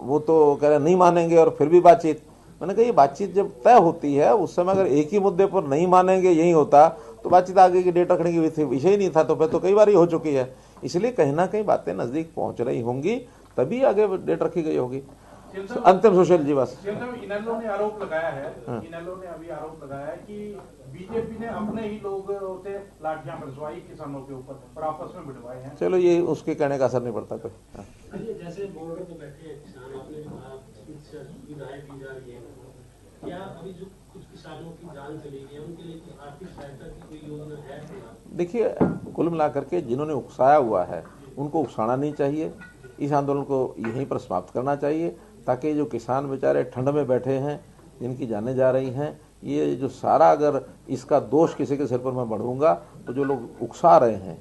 वो तो कह रहे नहीं मानेंगे और फिर भी बातचीत, मैंने कहा ये बातचीत जब तय होती है उस समय अगर एक ही मुद्दे पर नहीं मानेंगे यही होता तो बातचीत आगे की डेट रखने की विषय ही नहीं था। तो फिर तो कई बार ही हो चुकी है। इसलिए कहीं ना कहीं बातें नजदीक पहुंच रही होंगी तभी आगे डेट रखी गई होगी। अंतिम सुशील जी बस इनेलो ने आरोप लगाया है, इनेलो ने अभी आरोप लगाया है कि बीजेपी ने अपने ही लोगों से लाठियां बरसवाई किसानों के ऊपर और आपस में भिड़वाए हैं। चलो ये उसके कहने का असर नहीं पड़ता कोई। जैसे बॉर्डर पे बैठे हैं किसान, आपने जो कहा सुविधाएं दी जा रही है, क्या अभी जो कुछ किसानों की जान चली गई है उनके लिए कुछ आर्थिक सहायता की कोई योजना है? देखिए, कुल मिलाकर के जिन्होंने उकसाया हुआ है उनको उकसाना नहीं चाहिए। इस आंदोलन को यहीं पर समाप्त करना चाहिए ताकि जो किसान बेचारे ठंड में बैठे हैं, जिनकी जानें जा रही हैं, ये जो सारा अगर इसका दोष किसी के सिर पर मैं बढ़ूंगा तो जो लोग उकसा रहे हैं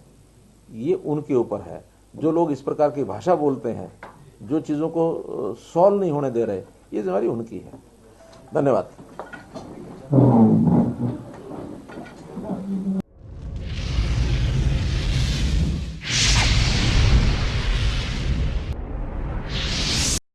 ये उनके ऊपर है। जो लोग इस प्रकार की भाषा बोलते हैं, जो चीज़ों को सॉल्व नहीं होने दे रहे, ये जिम्मेदारी उनकी है। धन्यवाद।